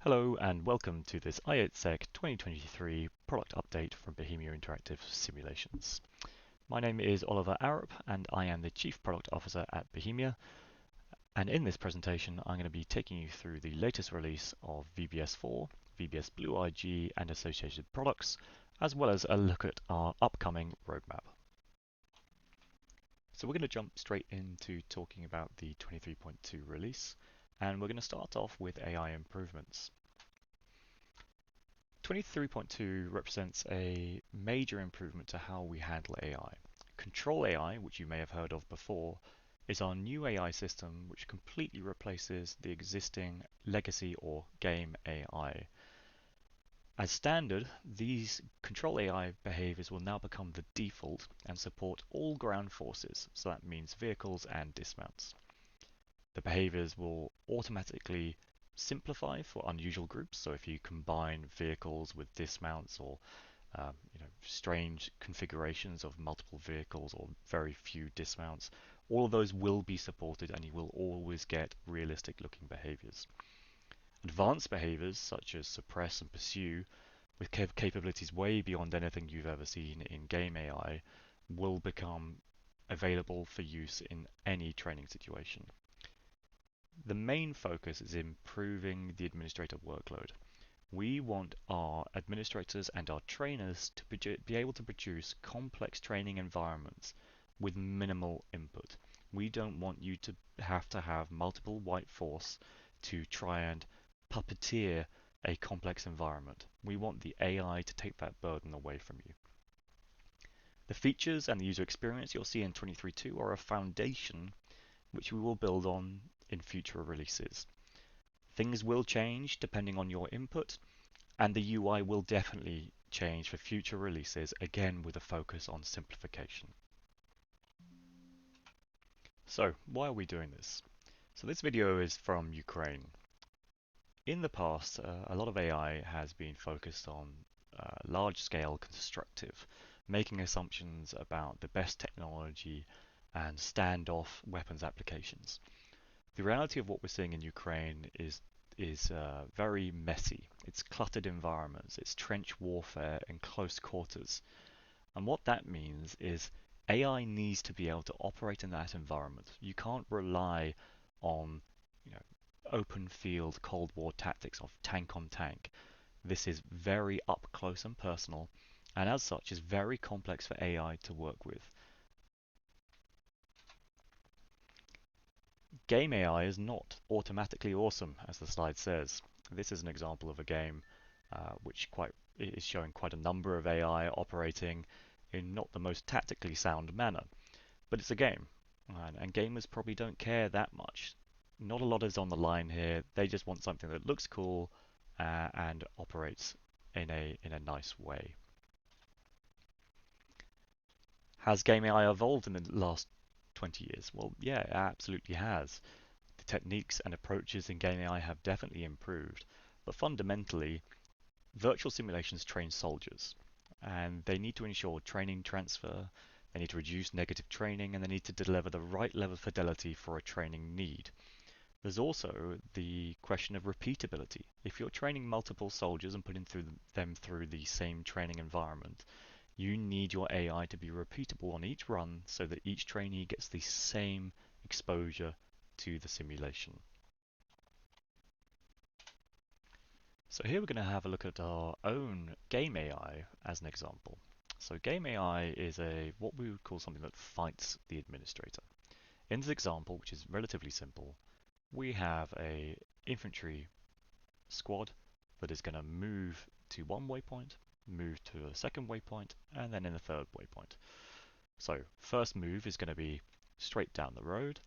Hello and welcome to this ITSEC 2023 product update from Bohemia Interactive Simulations. My name is Oli Arup and I am the Chief Product Officer at Bohemia, and in this presentation I'm going to be taking you through the latest release of VBS 4, VBS Blue IG and associated products, as well as a look at our upcoming roadmap. So we're going to jump straight into talking about the 23.2 release, and we're going to start off with AI improvements. 23.2 represents a major improvement to how we handle AI. Control AI, which you may have heard of before, is our new AI system which completely replaces the existing legacy or game AI. As standard, these control AI behaviors will now become the default and support all ground forces, so that means vehicles and dismounts. The behaviors will automatically simplify for unusual groups, so if you combine vehicles with dismounts or strange configurations of multiple vehicles or very few dismounts, all of those will be supported and you will always get realistic looking behaviors. Advanced behaviors such as suppress and pursue, with capabilities way beyond anything you've ever seen in game AI, will become available for use in any training situation. The main focus is improving the administrator workload. We want our administrators and our trainers to be able to produce complex training environments with minimal input. We don't want you to have multiple white force to try and puppeteer a complex environment. We want the AI to take that burden away from you. The features and the user experience you'll see in 23.2 are a foundation which we will build on in future releases. Things will change depending on your input, and the UI will definitely change for future releases, again with a focus on simplification. So, why are we doing this? So this video is from Ukraine. In the past, a lot of AI has been focused on large-scale constructive, making assumptions about the best technology and standoff weapons applications. The reality of what we're seeing in Ukraine is very messy. It's cluttered environments, it's trench warfare and close quarters. And what that means is AI needs to be able to operate in that environment. You can't rely on open field Cold War tactics of tank on tank. This is very up close and personal, and as such is very complex for AI to work with. Game AI is not automatically awesome, as the slide says. This is an example of a game which is showing quite a number of AI operating in not the most tactically sound manner. But it's a game, and gamers probably don't care that much. Not a lot is on the line here. They just want something that looks cool and operates in a nice way. Has game AI evolved in the last 20 years? Well, yeah, it absolutely has. The techniques and approaches in game AI have definitely improved, but fundamentally, virtual simulations train soldiers, and they need to ensure training transfer, they need to reduce negative training, and they need to deliver the right level of fidelity for a training need. There's also the question of repeatability. If you're training multiple soldiers and putting them through the same training environment, you need your AI to be repeatable on each run so that each trainee gets the same exposure to the simulation. So here we're going to have a look at our own game AI as an example. So game AI is what we would call something that fights the administrator. In this example, which is relatively simple, we have a infantry squad that is going to move to one waypoint, move to a second waypoint, and then in the third waypoint. So first move is going to be straight down the road.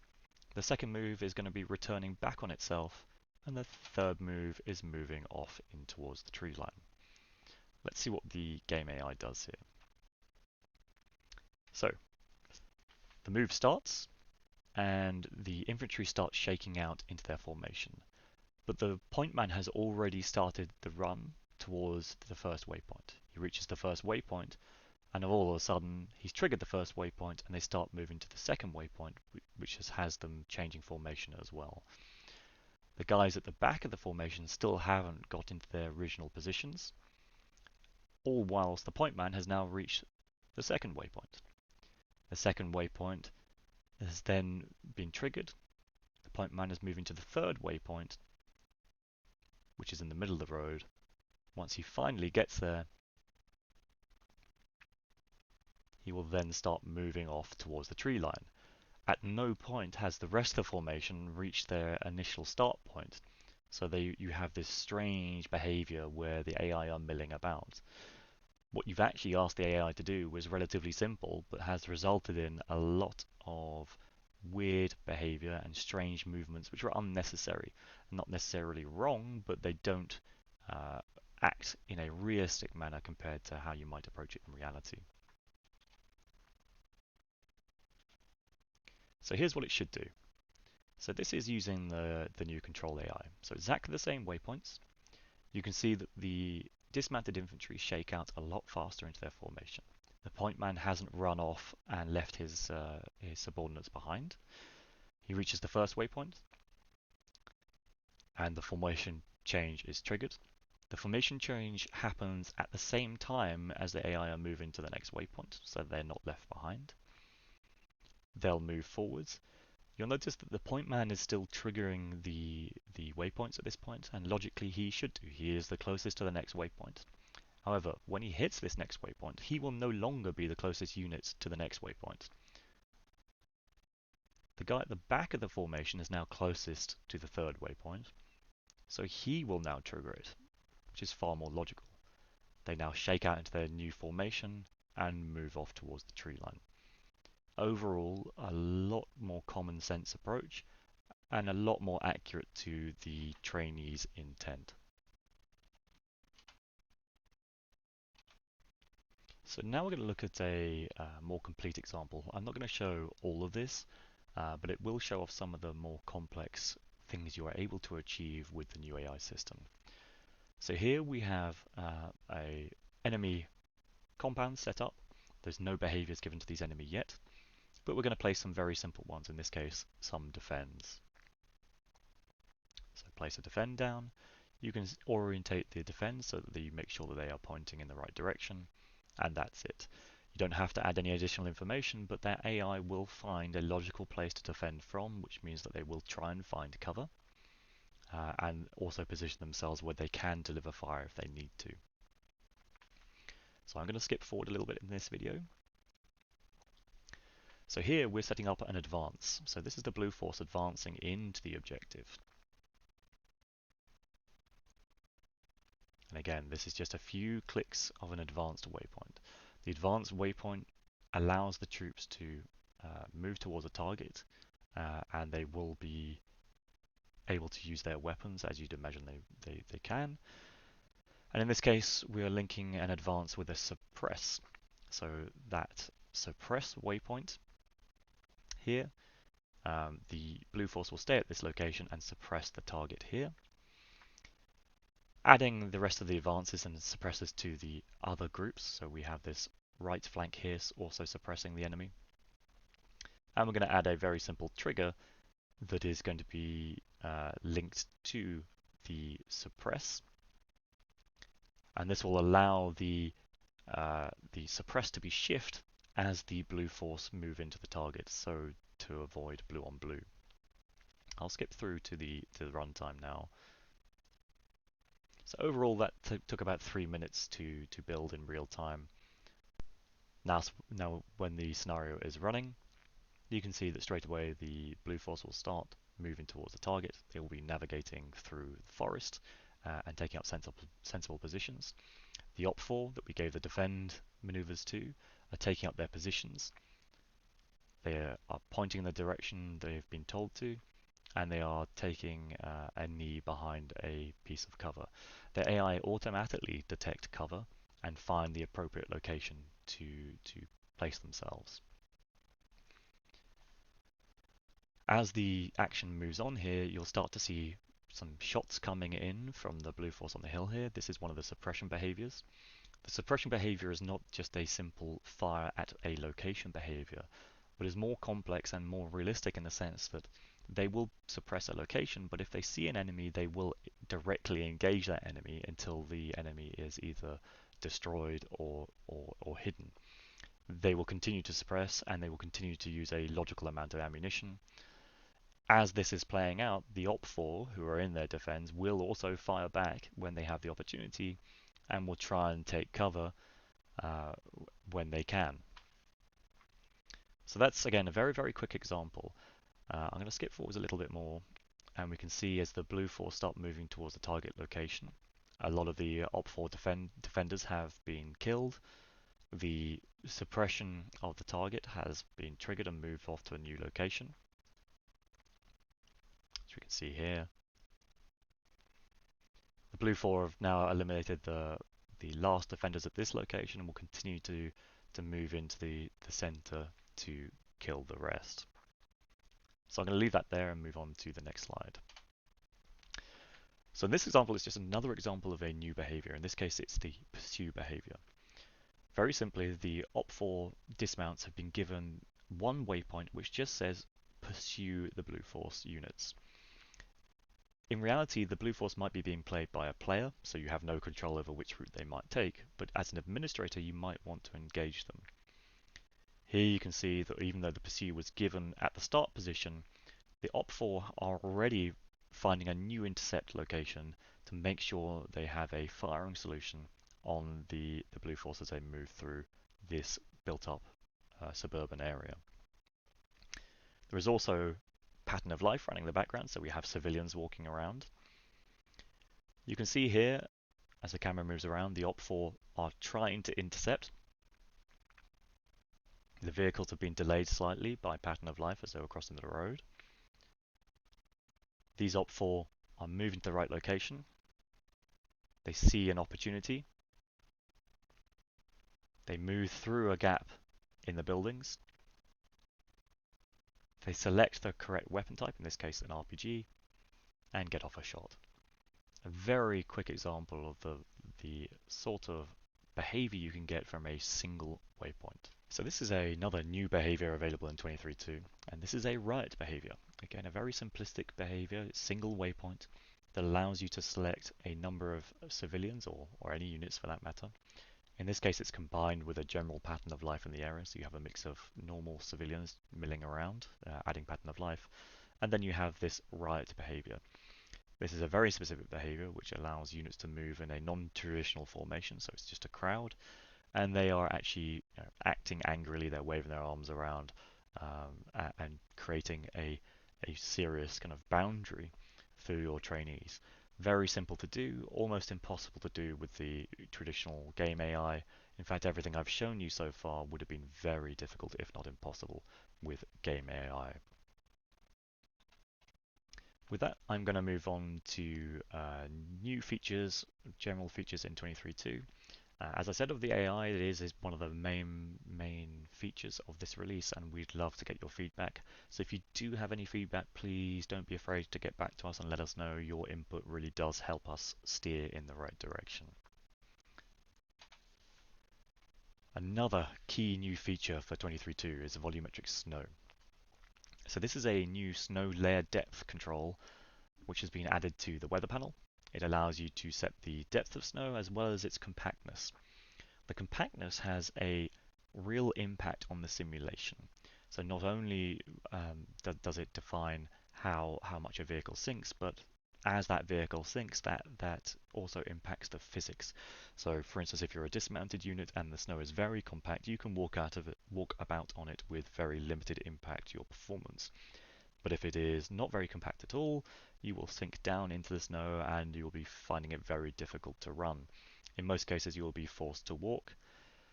The second move is going to be returning back on itself, and the third move is moving off in towards the tree line. Let's see what the game AI does here. So the move starts, and the infantry starts shaking out into their formation. But the point man has already started the run towards the first waypoint. He reaches the first waypoint, and all of a sudden he's triggered the first waypoint and they start moving to the second waypoint, which has them changing formation as well. The guys at the back of the formation still haven't got into their original positions, all whilst the point man has now reached the second waypoint. The second waypoint has then been triggered. The point man is moving to the third waypoint, which is in the middle of the road. Once he finally gets there, he will then start moving off towards the tree line. At no point has the rest of the formation reached their initial start point. So you have this strange behavior where the AI are milling about. What you've actually asked the AI to do was relatively simple, but has resulted in a lot of weird behavior and strange movements which are unnecessary. Not necessarily wrong, but they don't act in a realistic manner compared to how you might approach it in reality. So here's what it should do. So this is using the new control AI. So exactly the same waypoints. You can see that the dismounted infantry shake out a lot faster into their formation. The point man hasn't run off and left his subordinates behind. He reaches the first waypoint, and the formation change is triggered. The formation change happens at the same time as the AI are moving to the next waypoint, so they're not left behind. They'll move forwards. You'll notice that the point man is still triggering the waypoints at this point, and logically he should do. He is the closest to the next waypoint. However, when he hits this next waypoint, he will no longer be the closest unit to the next waypoint. The guy at the back of the formation is now closest to the third waypoint, so he will now trigger it, which is far more logical. They now shake out into their new formation and move off towards the tree line. Overall, a lot more common sense approach and a lot more accurate to the trainee's intent. So now we're going to look at a more complete example. I'm not going to show all of this, but it will show off some of the more complex things you are able to achieve with the new AI system. So here we have a enemy compound set up. There's no behaviors given to these enemy yet, but we're going to place some very simple ones, in this case some defends. So place a defend down. You can orientate the defend so that you make sure that they are pointing in the right direction, and that's it. You don't have to add any additional information, but that AI will find a logical place to defend from, which means that they will try and find cover and also position themselves where they can deliver fire if they need to. So I'm going to skip forward a little bit in this video. So here we're setting up an advance. So this is the blue force advancing into the objective. And again, this is just a few clicks of an advanced waypoint. The advanced waypoint allows the troops to move towards a target, and they will be able to use their weapons as you'd imagine they can. And in this case, we are linking an advance with a suppress. So that suppress waypoint here, the blue force will stay at this location and suppress the target here. Adding the rest of the advances and suppressors to the other groups, so we have this right flank here also suppressing the enemy. And we're going to add a very simple trigger that is going to be linked to the suppress, and this will allow the suppress to be shift as the blue force move into the target, so to avoid blue on blue. I'll skip through to the runtime now. So overall, that took about 3 minutes to build in real time. Now when the scenario is running, you can see that straight away the blue force will start moving towards the target. They will be navigating through the forest and taking up sensible positions. The op4 that we gave the defend maneuvers to are taking up their positions. They are pointing in the direction they've been told to, and they are taking a knee behind a piece of cover. The AI automatically detect cover and find the appropriate location to place themselves. As the action moves on here, you'll start to see some shots coming in from the blue force on the hill here. This is one of the suppression behaviors. The suppression behavior is not just a simple fire at a location behavior, but is more complex and more realistic in the sense that they will suppress a location, but if they see an enemy, they will directly engage that enemy until the enemy is either destroyed or hidden. They will continue to suppress, and they will continue to use a logical amount of ammunition. As this is playing out, the Op4, who are in their defense, will also fire back when they have the opportunity and will try and take cover when they can. So that's, again, a very, very quick example. I'm going to skip forwards a little bit more, and we can see as the blue force start moving towards the target location, a lot of the Op4 defenders have been killed. The suppression of the target has been triggered and moved off to a new location. As we can see here, the blue 4 have now eliminated the last defenders at this location and will continue to move into the center to kill the rest. So I'm going to leave that there and move on to the next slide. So in this example, it's just another example of a new behavior. In this case, it's the pursue behavior. Very simply, the Op4 dismounts have been given one waypoint which just says pursue the blue force units. In reality, the blue force might be being played by a player, so you have no control over which route they might take, but as an administrator, you might want to engage them. Here you can see that even though the pursue was given at the start position, the Op4 are already finding a new intercept location to make sure they have a firing solution on the blue force as they move through this built-up suburban area. There is also pattern of life running in the background, so we have civilians walking around. You can see here, as the camera moves around, the Op4 are trying to intercept. The vehicles have been delayed slightly by pattern of life as they were crossing the road. These Op4 are moving to the right location. They see an opportunity. They move through a gap in the buildings. They select the correct weapon type, in this case an RPG, and get off a shot. A very quick example of the sort of behavior you can get from a single waypoint. So this is another new behavior available in 23.2, and this is a riot behavior. Again, a very simplistic behavior, single waypoint, that allows you to select a number of civilians, or any units for that matter. In this case, it's combined with a general pattern of life in the area, so you have a mix of normal civilians milling around, adding pattern of life, and then you have this riot behavior. This is a very specific behavior which allows units to move in a non-traditional formation, so it's just a crowd, and they are actually acting angrily. They're waving their arms around and creating a serious kind of boundary for your trainees. Very simple to do, almost impossible to do with the traditional game AI. In fact, everything I've shown you so far would have been very difficult, if not impossible, with game AI. With that, I'm going to move on to new features, general features in 23.2. As I said of the AI, it is one of the main features of this release, and we'd love to get your feedback. So if you do have any feedback, please don't be afraid to get back to us and let us know. Your input really does help us steer in the right direction. Another key new feature for 23.2 is Volumetric Snow. So this is a new snow layer depth control which has been added to the weather panel. It allows you to set the depth of snow as well as its compactness. The compactness has a real impact on the simulation. So not only does it define how much a vehicle sinks, but as that vehicle sinks, that also impacts the physics. So for instance, if you're a dismounted unit and the snow is very compact, you can walk about on it with very limited impact to your performance. But if it is not very compact at all, you will sink down into the snow and you will be finding it very difficult to run. In most cases, you will be forced to walk.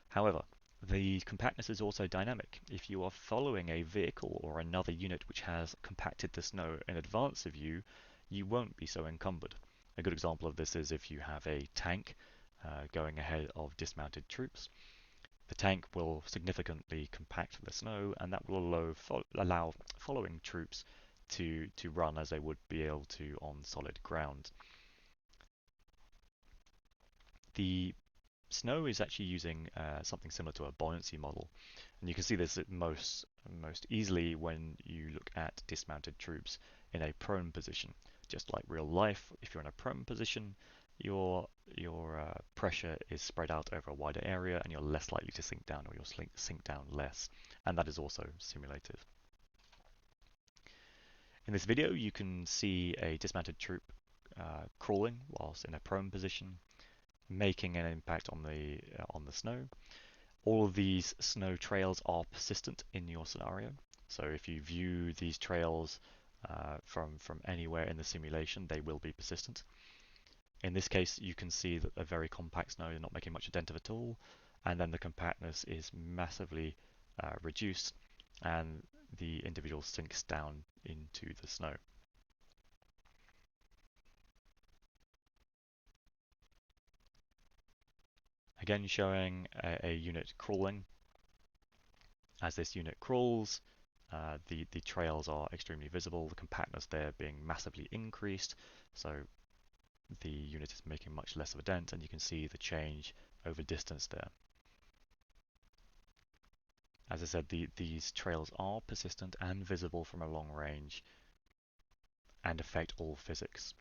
However, the compactness is also dynamic. If you are following a vehicle or another unit which has compacted the snow in advance of you, you won't be so encumbered. A good example of this is if you have a tank going ahead of dismounted troops. The tank will significantly compact the snow, and that will allow following troops to run as they would be able to on solid ground. The Snow is actually using something similar to a buoyancy model, and you can see this most easily when you look at dismounted troops in a prone position. Just like real life, if you're in a prone position, your pressure is spread out over a wider area, and you're less likely to sink down, or you'll sink down less, and that is also simulated. In this video, you can see a dismounted troop crawling whilst in a prone position, making an impact on the snow. All of these snow trails are persistent in your scenario. So if you view these trails from anywhere in the simulation, they will be persistent. In this case, you can see that a very compact snow is not making much dent at all, and then the compactness is massively reduced, and the individual sinks down into the snow. Again, showing a unit crawling. As this unit crawls, the trails are extremely visible, the compactness there being massively increased, so the unit is making much less of a dent, and you can see the change over distance there. As I said, these trails are persistent and visible from a long range and affect all physics.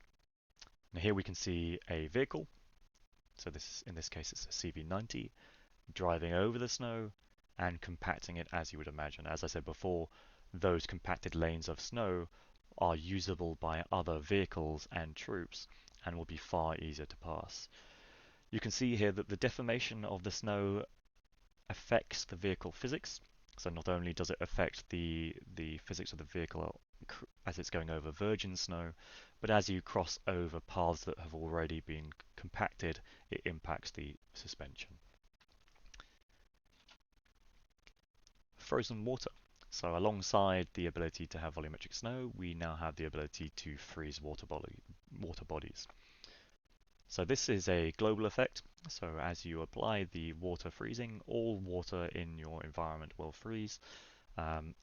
Now here we can see a vehicle, so in this case it's a CV90, driving over the snow and compacting it as you would imagine. As I said before, those compacted lanes of snow are usable by other vehicles and troops and will be far easier to pass. You can see here that the deformation of the snow affects the vehicle physics. So not only does it affect the physics of the vehicle as it's going over virgin snow, but as you cross over paths that have already been compacted, it impacts the suspension. Frozen water. So alongside the ability to have volumetric snow, we now have the ability to freeze water bodies. So this is a global effect. So as you apply the water freezing, all water in your environment will freeze.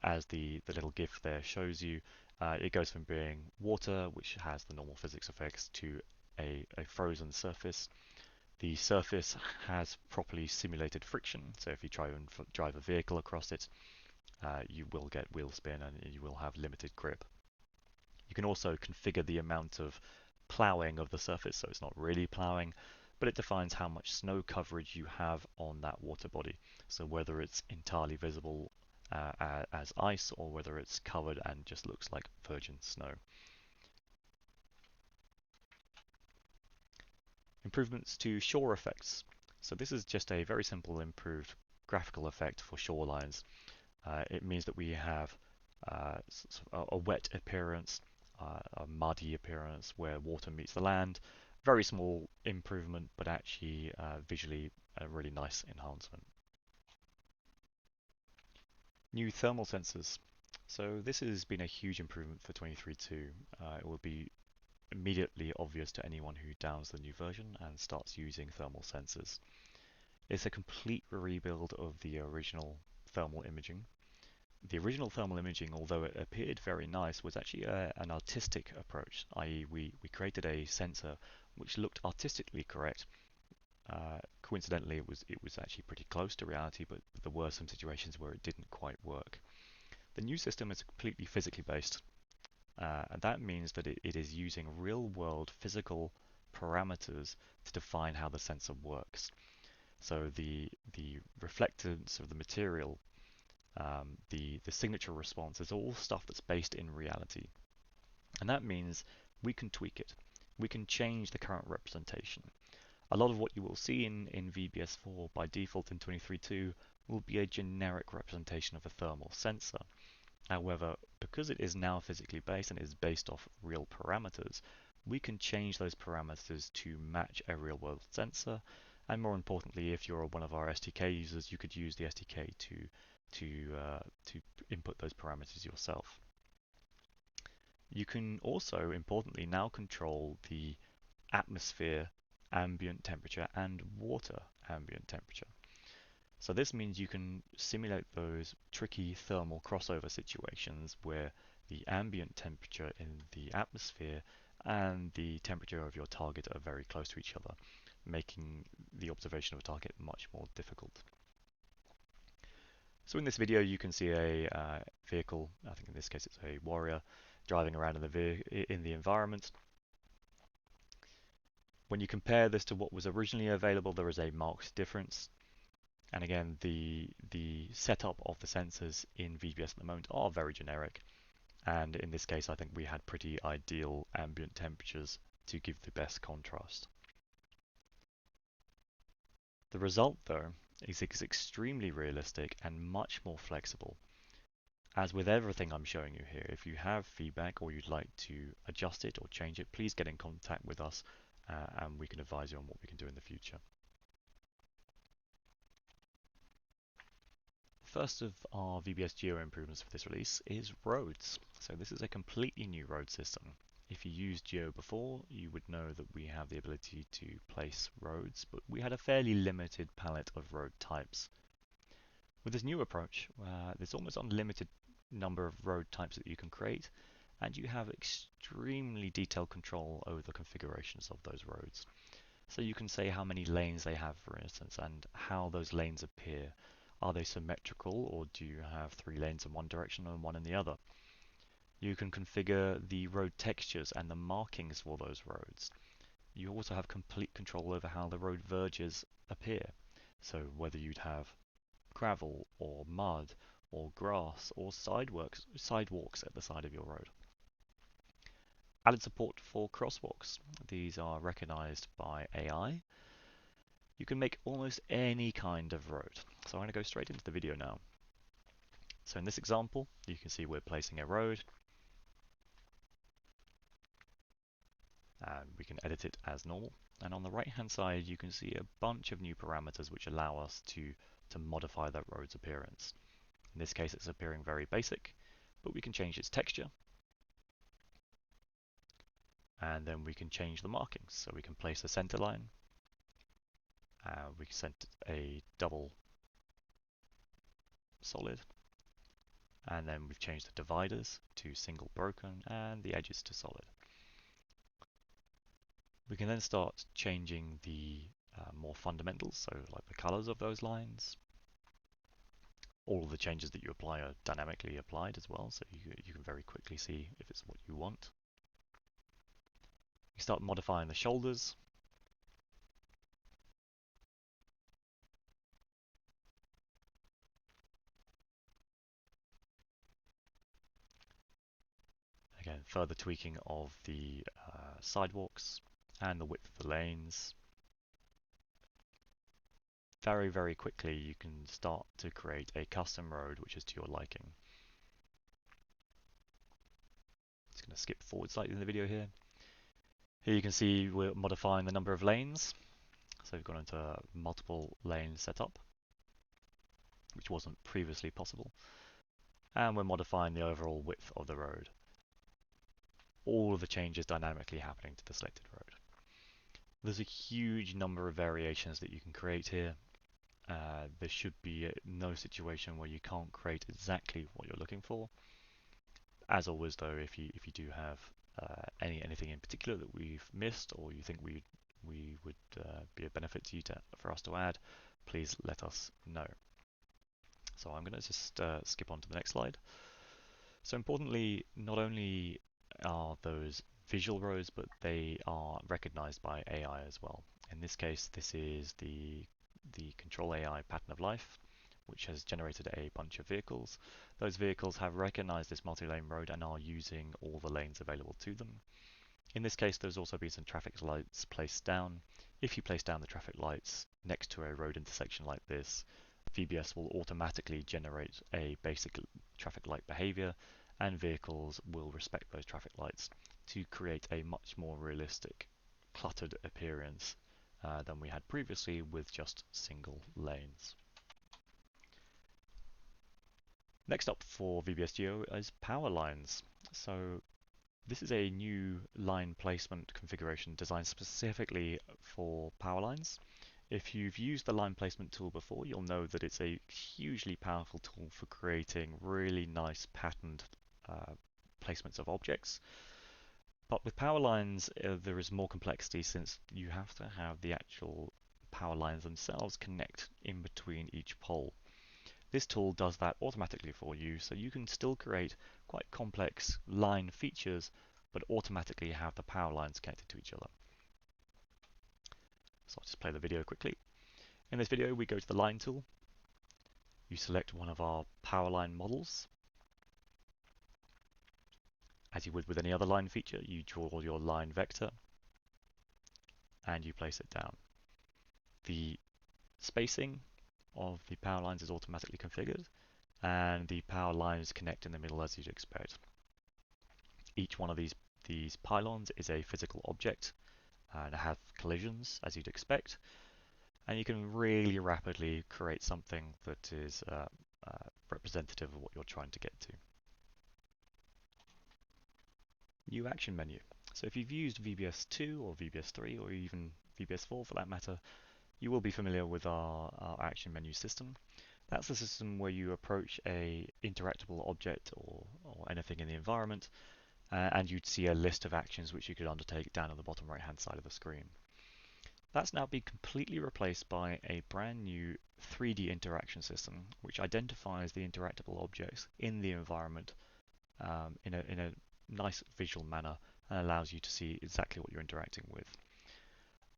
As the little GIF there shows you, it goes from being water, which has the normal physics effects, to a frozen surface. The surface has properly simulated friction, so if you try and drive a vehicle across it, you will get wheel spin and you will have limited grip. You can also configure the amount of ploughing of the surface, so it's not really ploughing, but it defines how much snow coverage you have on that water body. So whether it's entirely visible as ice or whether it's covered and just looks like virgin snow. Improvements to shore effects. So this is just a very simple improved graphical effect for shorelines. It means that we have a wet appearance, a muddy appearance where water meets the land. Very small improvement, but actually visually a really nice enhancement. New thermal sensors. So this has been a huge improvement for 23.2. It will be immediately obvious to anyone who downloads the new version and starts using thermal sensors. It's a complete rebuild of the original thermal imaging. The original thermal imaging, although it appeared very nice, was actually an artistic approach, i.e. we created a sensor which looked artistically correct. Coincidentally, it was actually pretty close to reality, but there were some situations where it didn't quite work. The new system is completely physically based, and that means that it is using real-world physical parameters to define how the sensor works. So the reflectance of the material, the signature response is all stuff that's based in reality. And that means we can tweak it. We can change the current representation. A lot of what you will see in VBS4 by default in 23.2 will be a generic representation of a thermal sensor. However, because it is now physically based and is based off real parameters, we can change those parameters to match a real-world sensor. And more importantly, if you're one of our SDK users, you could use the SDK to input those parameters yourself. You can also, importantly, now control the atmosphere ambient temperature and water ambient temperature. So this means you can simulate those tricky thermal crossover situations where the ambient temperature in the atmosphere and the temperature of your target are very close to each other, making the observation of a target much more difficult. So in this video you can see a vehicle, I think in this case it's a warrior, driving around in the environment. When you compare this to what was originally available, there is a marked difference. And again, the setup of the sensors in VBS at the moment are very generic. And in this case, I think we had pretty ideal ambient temperatures to give the best contrast. The result, though, is extremely realistic and much more flexible. As with everything I'm showing you here, if you have feedback or you'd like to adjust it or change it, please get in contact with us and we can advise you on what we can do in the future. First of our VBS Geo improvements for this release is roads. So this is a completely new road system. If you used Geo before, you would know that we have the ability to place roads, but we had a fairly limited palette of road types. With this new approach, there's almost unlimited number of road types that you can create, and you have extremely detailed control over the configurations of those roads. So you can say how many lanes they have, for instance, and how those lanes appear. Are they symmetrical, or do you have 3 lanes in one direction and 1 in the other? You can configure the road textures and the markings for those roads. You also have complete control over how the road verges appear. So whether you'd have gravel or mud or grass or sidewalks at the side of your road. Added support for crosswalks. These are recognized by AI. You can make almost any kind of road. So I'm going to go straight into the video now. So in this example, you can see we're placing a road. And we can edit it as normal. And on the right hand side, you can see a bunch of new parameters which allow us to modify that road's appearance. In this case, it's appearing very basic, but we can change its texture. And then we can change the markings. So we can place a center line. We can set a double solid. And then we've changed the dividers to single broken and the edges to solid. We can then start changing the more fundamentals, so like the colors of those lines. All of the changes that you apply are dynamically applied as well, so you can very quickly see if it's what you want. You start modifying the shoulders. Again, further tweaking of the sidewalks and the width of the lanes. Very, very quickly you can start to create a custom road which is to your liking. Just going to skip forward slightly in the video here. Here you can see we're modifying the number of lanes. So we've gone into multiple lane setup, which wasn't previously possible. And we're modifying the overall width of the road. All of the changes dynamically happening to the selected road. There's a huge number of variations that you can create here. There should be no situation where you can't create exactly what you're looking for. As always, though, if you do have anything in particular that we've missed, or you think we would be a benefit to you for us to add, please let us know. So I'm going to just skip on to the next slide. So importantly, not only are those visual roads, but they are recognized by AI as well. In this case, this is the control AI pattern of life, which has generated a bunch of vehicles. Those vehicles have recognized this multi-lane road and are using all the lanes available to them. In this case, there's also been some traffic lights placed down. If you place down the traffic lights next to a road intersection like this, VBS will automatically generate a basic traffic light behavior, and vehicles will respect those traffic lights to create a much more realistic, cluttered appearance than we had previously with just single lanes. Next up for VBS Geo is Powerlines. So this is a new line placement configuration designed specifically for power lines. If you've used the line placement tool before, you'll know that it's a hugely powerful tool for creating really nice patterned placements of objects. But with power lines, there is more complexity since you have to have the actual power lines themselves connect in between each pole. This tool does that automatically for you, so you can still create quite complex line features, but automatically have the power lines connected to each other. So I'll just play the video quickly. In this video, we go to the line tool. You select one of our power line models. As you would with any other line feature, you draw your line vector and you place it down. The spacing of the power lines is automatically configured, and the power lines connect in the middle as you'd expect. Each one of these pylons is a physical object and have collisions as you'd expect, and you can really rapidly create something that is representative of what you're trying to get to. New action menu. So if you've used VBS 2 or VBS 3 or even VBS 4 for that matter, you will be familiar with our action menu system. That's the system where you approach a interactable object or anything in the environment, and you'd see a list of actions which you could undertake down on the bottom right hand side of the screen. That's now been completely replaced by a brand new 3D interaction system which identifies the interactable objects in the environment in a nice visual manner and allows you to see exactly what you're interacting with.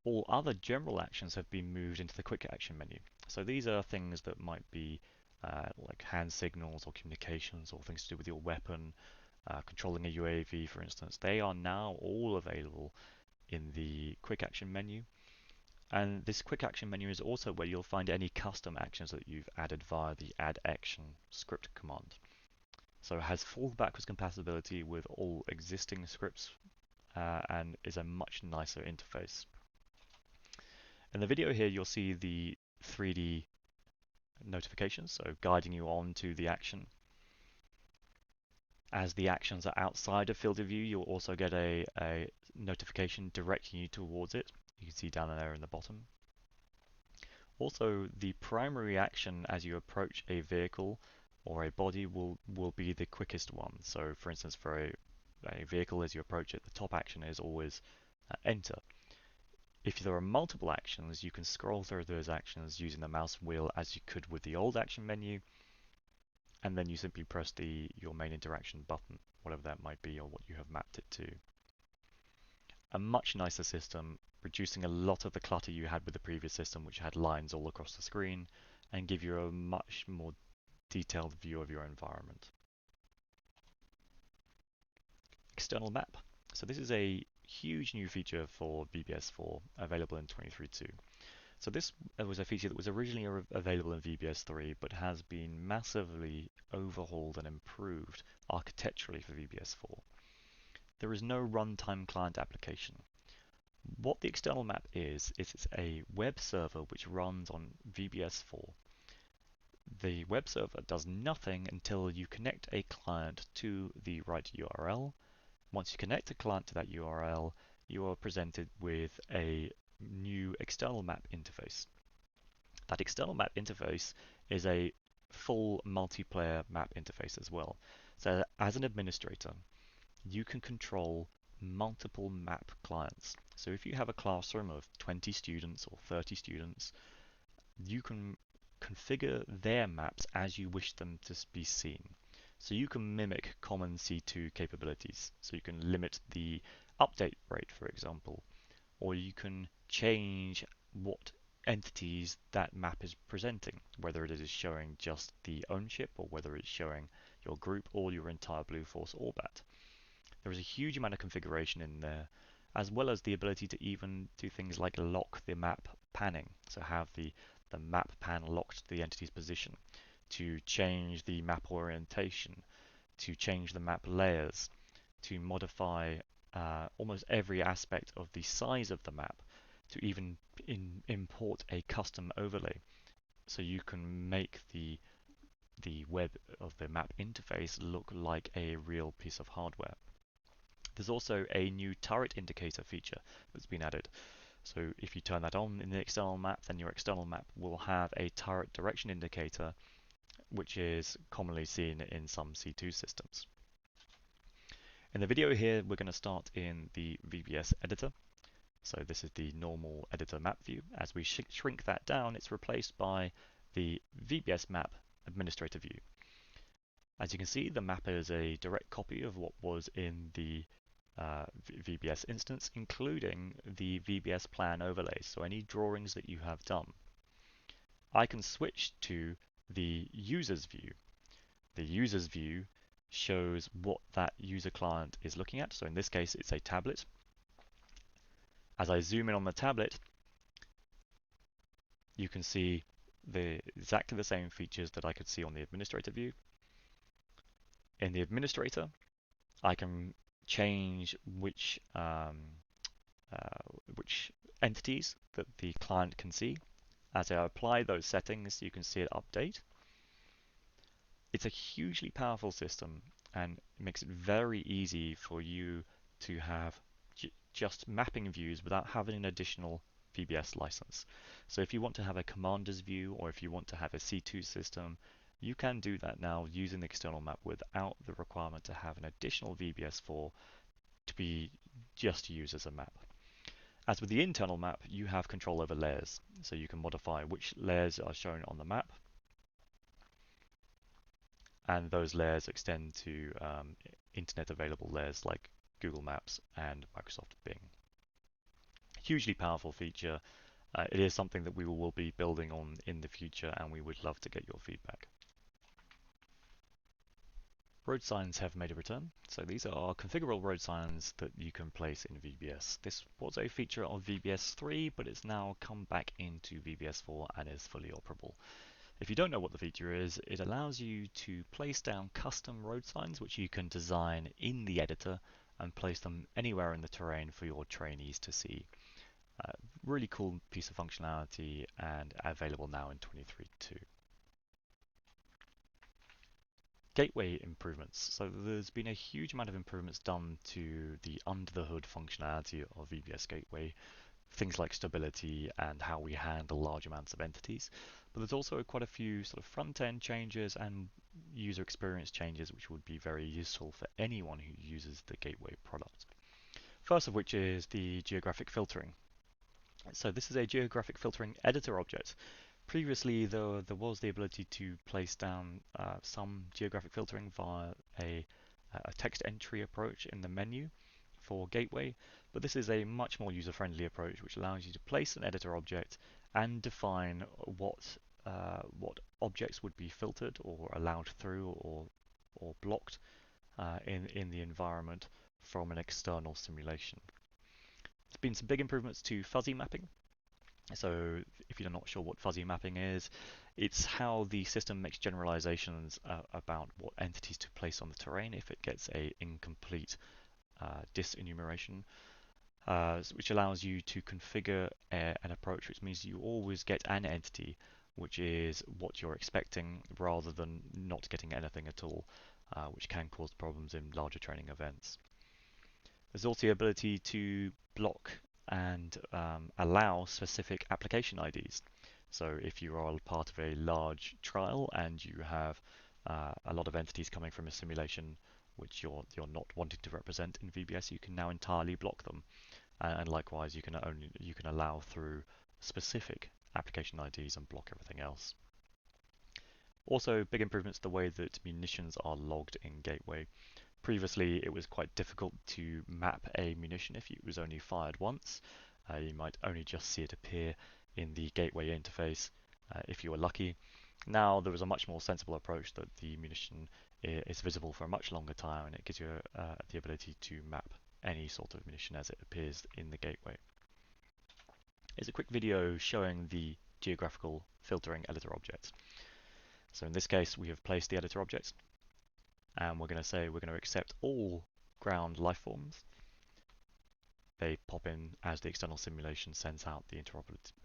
All other general actions have been moved into the quick action menu. So these are things that might be like hand signals or communications or things to do with your weapon, controlling a UAV for instance. They are now all available in the quick action menu. And this quick action menu is also where you'll find any custom actions that you've added via the add action script command. So it has full backwards compatibility with all existing scripts and is a much nicer interface. In the video here, you'll see the 3D notifications, so guiding you on to the action. As the actions are outside of field of view, you'll also get a notification directing you towards it. You can see down there in the bottom. Also, the primary action as you approach a vehicle or a body will be the quickest one. So for instance, for a vehicle, as you approach it, the top action is always enter. If there are multiple actions, you can scroll through those actions using the mouse wheel as you could with the old action menu, and then you simply press your main interaction button, whatever that might be or what you have mapped it to. A much nicer system, reducing a lot of the clutter you had with the previous system, which had lines all across the screen, and give you a much more detailed view of your environment. External map. So this is a huge new feature for VBS 4, available in 23.2. So this was a feature that was originally available in VBS 3, but has been massively overhauled and improved architecturally for VBS 4. There is no runtime client application. What the external map is it's a web server which runs on VBS 4. The web server does nothing until you connect a client to the right URL. Once you connect a client to that URL, you are presented with a new external map interface. That external map interface is a full multiplayer map interface as well. So as an administrator, you can control multiple map clients. So if you have a classroom of 20 students or 30 students, you can configure their maps as you wish them to be seen. So you can mimic common C2 capabilities. So you can limit the update rate, for example, or you can change what entities that map is presenting, whether it is showing just the ownership or whether it's showing your group or your entire Blue Force Orbat. There is a huge amount of configuration in there, as well as the ability to even do things like lock the map panning, so have the map pan locked to the entity's position, to change the map orientation, to change the map layers, to modify almost every aspect of the size of the map, to even import a custom overlay. So you can make the web of the map interface look like a real piece of hardware. There's also a new turret indicator feature that's been added. So if you turn that on in the external map, then your external map will have a turret direction indicator, which is commonly seen in some C2 systems. In the video here, we're going to start in the VBS editor. So this is the normal editor map view. As we shrink that down, it's replaced by the VBS map administrator view. As you can see, the map is a direct copy of what was in the VBS instance, including the VBS plan overlays, so any drawings that you have done. I can switch to the user's view. The user's view shows what that user client is looking at. So in this case, it's a tablet. As I zoom in on the tablet, you can see exactly the same features that I could see on the administrator view. In the administrator, I can change which entities that the client can see. As I apply those settings, you can see it update. It's a hugely powerful system and it makes it very easy for you to have just mapping views without having an additional VBS license. So if you want to have a commander's view or if you want to have a C2 system, you can do that now using the external map without the requirement to have an additional VBS4 to be just used as a map. As with the internal map, you have control over layers, so you can modify which layers are shown on the map, and those layers extend to internet available layers like Google Maps and Microsoft Bing. Hugely powerful feature. It is something that we will be building on in the future, and we would love to get your feedback. Road signs have made a return. So these are configurable road signs that you can place in VBS. This was a feature of VBS 3, but it's now come back into VBS 4 and is fully operable. If you don't know what the feature is, it allows you to place down custom road signs, which you can design in the editor and place them anywhere in the terrain for your trainees to see. Really cool piece of functionality and available now in 23.2. Gateway improvements. So there's been a huge amount of improvements done to the under the hood functionality of VBS Gateway, things like stability and how we handle large amounts of entities. But there's also quite a few sort of front-end changes and user experience changes which would be very useful for anyone who uses the Gateway product. First of which is the geographic filtering. So this is a geographic filtering editor object. Previously, there was the ability to place down some geographic filtering via a text entry approach in the menu for Gateway, but this is a much more user-friendly approach which allows you to place an editor object and define what objects would be filtered or allowed through or blocked in the environment from an external simulation. There's been some big improvements to fuzzy mapping. So if you're not sure what fuzzy mapping is, it's how the system makes generalizations about what entities to place on the terrain if it gets a incomplete disenumeration, which allows you to configure an approach which means you always get an entity which is what you're expecting rather than not getting anything at all, which can cause problems in larger training events. There's also the ability to block and allow specific application IDs. So if you are part of a large trial and you have a lot of entities coming from a simulation which you're not wanting to represent in VBS, you can now entirely block them. And likewise, you can allow through specific application IDs and block everything else. Also, big improvements to the way that munitions are logged in Gateway. Previously, it was quite difficult to map a munition if it was only fired once. You might only just see it appear in the Gateway interface if you were lucky. Now there is a much more sensible approach that the munition is visible for a much longer time, and it gives you the ability to map any sort of munition as it appears in the Gateway. Here's a quick video showing the geographical filtering editor object. So in this case, we have placed the editor object, and we're going to say we're going to accept all ground life forms. They pop in as the external simulation sends out the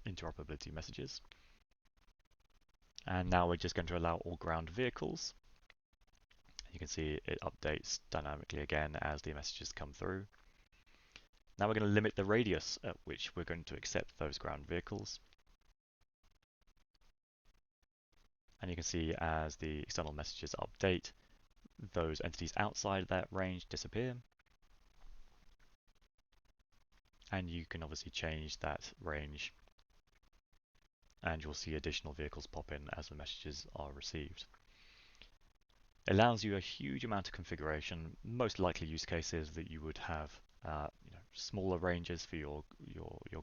interoperability messages. And now we're just going to allow all ground vehicles. You can see it updates dynamically again as the messages come through. Now we're going to limit the radius at which we're going to accept those ground vehicles. And you can see as the external messages update, those entities outside that range disappear. and you can obviously change that range, and you'll see additional vehicles pop in as the messages are received. It allows you a huge amount of configuration. Most likely use cases that you would have smaller ranges for your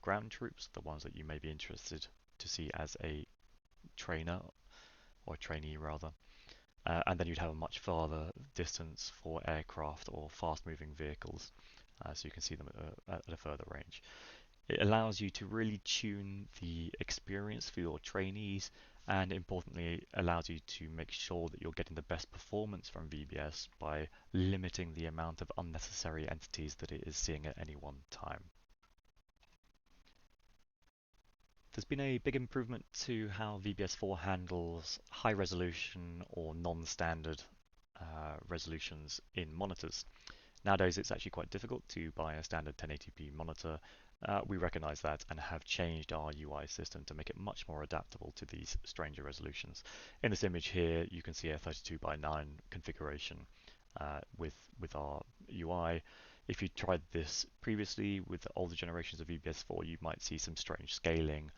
ground troops, the ones that you may be interested to see as a trainer or trainee rather. And then you'd have a much farther distance for aircraft or fast-moving vehicles, so you can see them at a further range. It allows you to really tune the experience for your trainees, and importantly, allows you to make sure that you're getting the best performance from VBS by limiting the amount of unnecessary entities that it is seeing at any one time. There's been a big improvement to how VBS4 handles high resolution or non-standard resolutions in monitors. Nowadays, it's actually quite difficult to buy a standard 1080p monitor. We recognize that and have changed our UI system to make it much more adaptable to these stranger resolutions. In this image here, you can see a 32 by 9 configuration with our UI. If you tried this previously with the older generations of VBS4, you might see some strange scaling,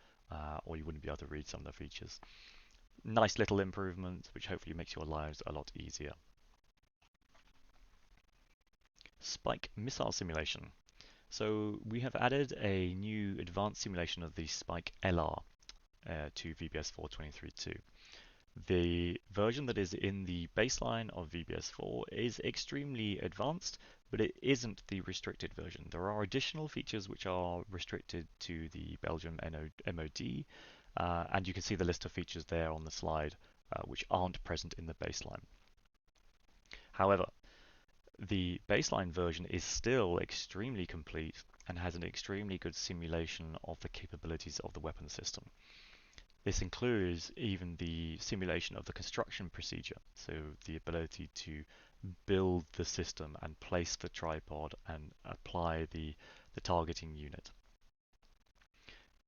or you wouldn't be able to read some of the features. Nice little improvement, which hopefully makes your lives a lot easier. Spike missile simulation. So we have added a new advanced simulation of the Spike LR to VBS 4.23.2. The version that is in the baseline of VBS 4 is extremely advanced, but it isn't the restricted version. There are additional features which are restricted to the Belgium MOD, and you can see the list of features there on the slide, which aren't present in the baseline. However, the baseline version is still extremely complete and has an extremely good simulation of the capabilities of the weapon system. This includes even the simulation of the construction procedure, so the ability to build the system and place the tripod and apply the targeting unit.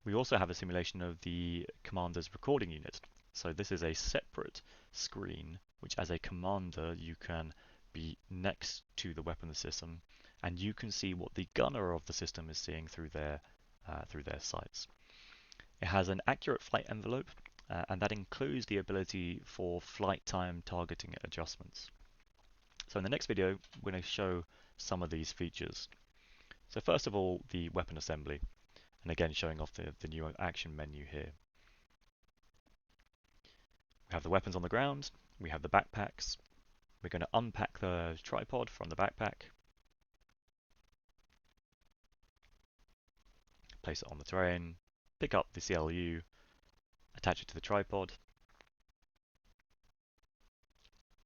We also have a simulation of the commander's recording unit. So this is a separate screen which, as a commander, you can be next to the weapon system, and you can see what the gunner of the system is seeing through their sights. It has an accurate flight envelope, and that includes the ability for flight time targeting adjustments. So in the next video, we're going to show some of these features. So first of all, the weapon assembly, and again showing off the new action menu here. We have the weapons on the ground, we have the backpacks. We're going to unpack the tripod from the backpack, place it on the terrain, pick up the CLU, attach it to the tripod.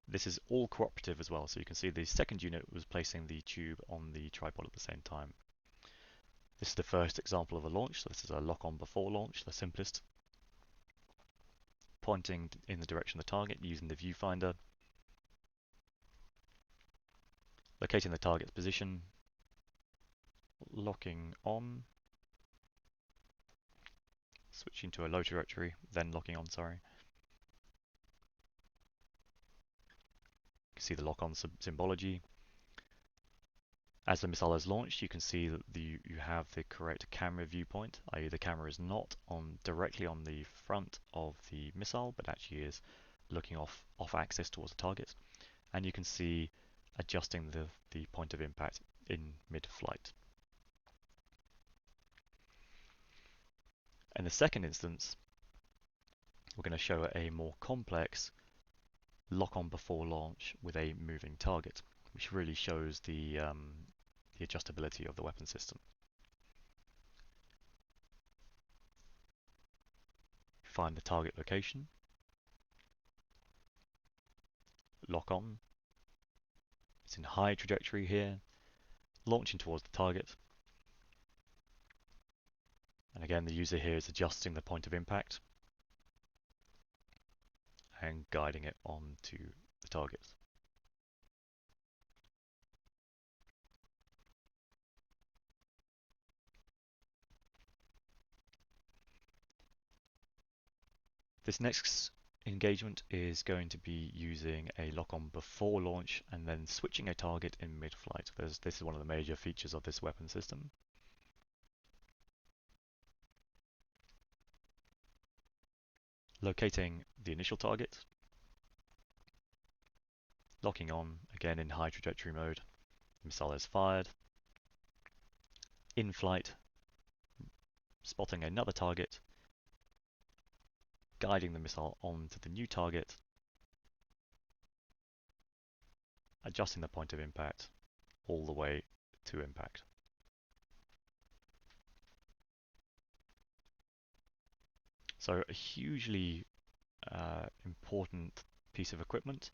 This is all cooperative as well, so you can see the second unit was placing the tube on the tripod at the same time. This is the first example of a launch, so this is a lock-on before launch, the simplest. Pointing in the direction of the target using the viewfinder. Locating the target's position, locking on, switching to a low trajectory, then locking on, sorry. You can see the lock-on symbology. As the missile is launched, you can see that you have the correct camera viewpoint, i.e. the camera is not directly on the front of the missile, but actually is looking off axis towards the target. And you can see adjusting the point of impact in mid-flight. In the second instance, we're going to show a more complex lock-on before launch with a moving target, which really shows the adjustability of the weapon system. Find the target location, lock on. It's in high trajectory here, launching towards the target. And again, the user here is adjusting the point of impact and guiding it onto the target. This next engagement is going to be using a lock-on before launch and then switching a target in mid-flight. This is one of the major features of this weapon system. locating the initial target, locking on again in high trajectory mode, missile is fired, in flight, spotting another target, guiding the missile onto the new target, adjusting the point of impact all the way to impact. So a hugely important piece of equipment.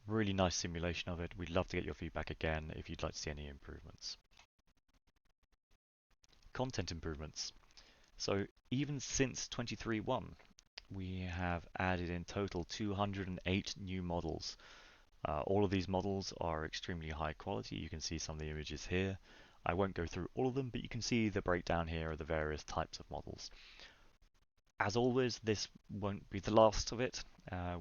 Really nice simulation of it. We'd love to get your feedback again if you'd like to see any improvements. Content improvements. So even since 23.1, we have added in total 208 new models. All of these models are extremely high quality. You can see some of the images here. I won't go through all of them, but you can see the breakdown here of the various types of models. As always, this won't be the last of it.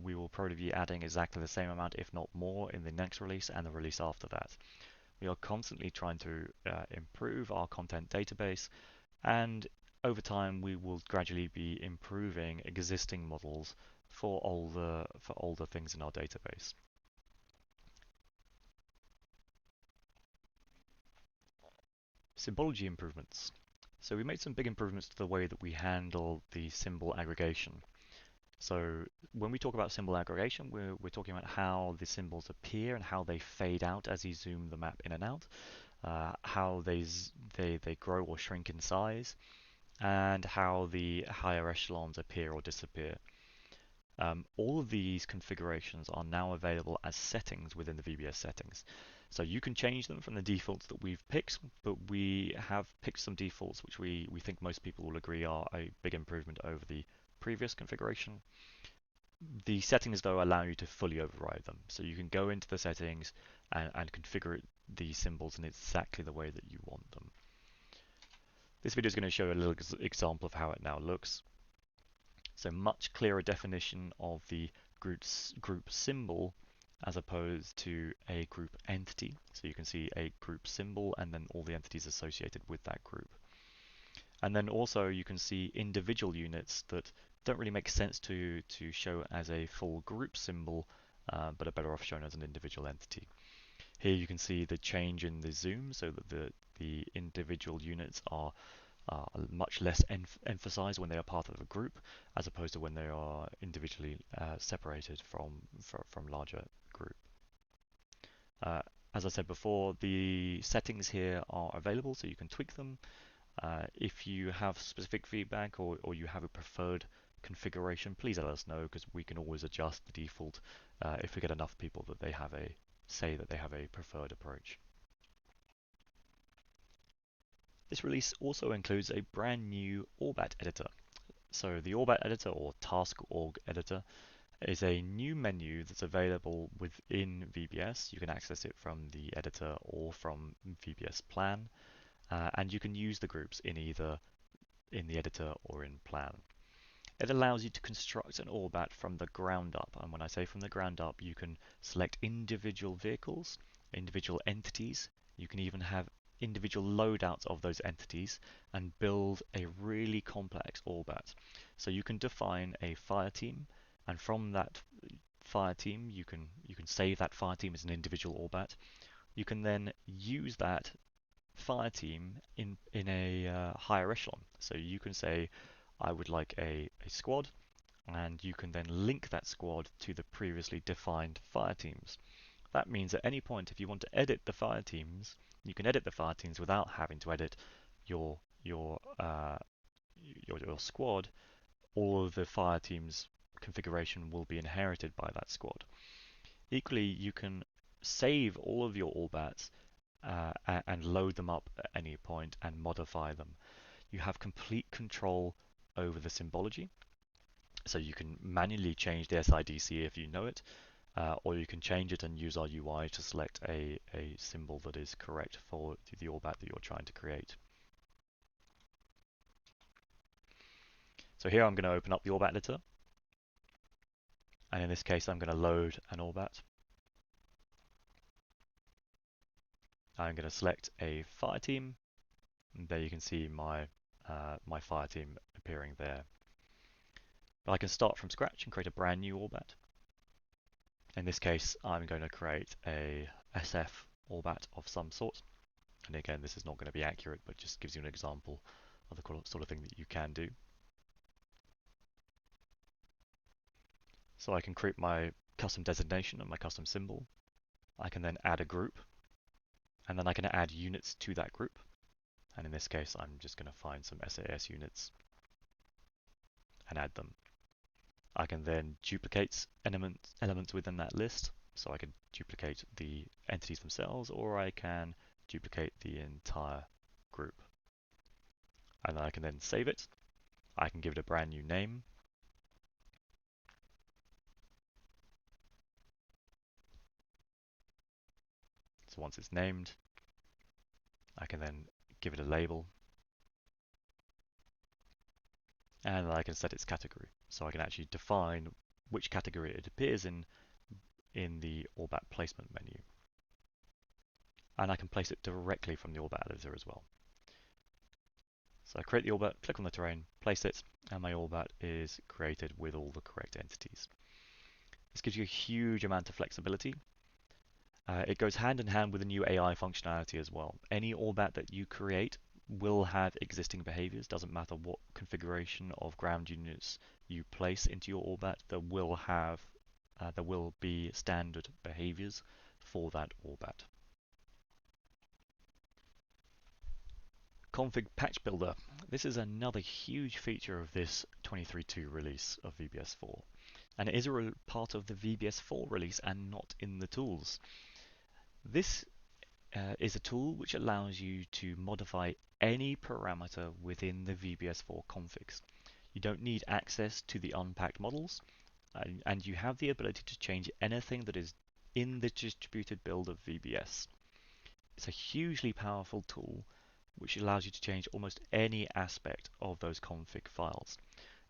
We will probably be adding exactly the same amount, if not more, in the next release and the release after that. We are constantly trying to improve our content database, and over time we will gradually be improving existing models for older things in our database. Symbology improvements. So we made some big improvements to the way that we handle the symbol aggregation. So when we talk about symbol aggregation, we're talking about how the symbols appear and how they fade out as you zoom the map in and out, how they grow or shrink in size, and how the higher echelons appear or disappear. All of these configurations are now available as settings within the VBS settings. So you can change them from the defaults that we've picked, but we have picked some defaults which we think most people will agree are a big improvement over the previous configuration. The settings, though, allow you to fully override them. So you can go into the settings and configure the symbols in exactly the way that you want them. This video is going to show a little example of how it now looks. So much clearer definition of the group symbol as opposed to a group entity. So you can see a group symbol and then all the entities associated with that group. And then also you can see individual units that don't really make sense to show as a full group symbol, but are better off shown as an individual entity. Here you can see the change in the zoom so that the individual units are much less emphasized when they are part of a group, as opposed to when they are individually separated from larger group. As I said before, the settings here are available, so you can tweak them. If you have specific feedback or you have a preferred configuration, please let us know, because we can always adjust the default if we get enough people that they have say that they have a preferred approach. This release also includes a brand new Orbat Editor. So the Orbat Editor, or Task.org Editor, is a new menu that's available within VBS. You can access it from the editor or from VBS Plan, and you can use the groups in either in the editor or in Plan. It allows you to construct an Orbat from the ground up, and when I say from the ground up, you can select individual vehicles, individual entities. You can even have individual loadouts of those entities and build a really complex Orbat. So you can define a fire team, and from that fire team you can save that fire team as an individual Orbat. You can then use that fire team in a higher echelon. So you can say, I would like a squad, and you can then link that squad to the previously defined fire teams. That means at any point, if you want to edit the fire teams, you can edit the fire teams without having to edit your squad. All of the fire teams configuration will be inherited by that squad. Equally, you can save all of your Orbats and load them up at any point and modify them. You have complete control over the symbology, so you can manually change the SIDC if you know it, or you can change it and use our UI to select a symbol that is correct for the Orbat that you're trying to create. So here I'm going to open up the Orbat Editor, and in this case I'm going to load an Orbat. I'm going to select a fire team, and there you can see my fire team appearing there. But I can start from scratch and create a brand new Orbat. In this case, I'm going to create a SF Orbat of some sort. And again, this is not going to be accurate, but just gives you an example of the sort of thing that you can do. So I can create my custom designation and my custom symbol. I can then add a group, and then I can add units to that group. And in this case, I'm just going to find some SAS units and add them. I can then duplicate elements within that list. So I can duplicate the entities themselves, or I can duplicate the entire group. And then I can then save it. I can give it a brand new name. So once it's named, I can then give it a label. And then I can set its category. So I can actually define which category it appears in the Orbat placement menu. And I can place it directly from the Orbat Editor as well. So I create the Orbat, click on the terrain, place it, and my Orbat is created with all the correct entities. This gives you a huge amount of flexibility. It goes hand in hand with the new AI functionality as well. Any Orbat that you create will have existing behaviors. Doesn't matter what configuration of ground units you place into your Orbat, there will be standard behaviors for that Orbat. Config Patch Builder. This is another huge feature of this 23.2 release of VBS 4, and it is a part of the VBS 4 release and not in the tools. This is a tool which allows you to modify any parameter within the VBS 4 configs. You don't need access to the unpacked models, and you have the ability to change anything that is in the distributed build of VBS. It's a hugely powerful tool which allows you to change almost any aspect of those config files.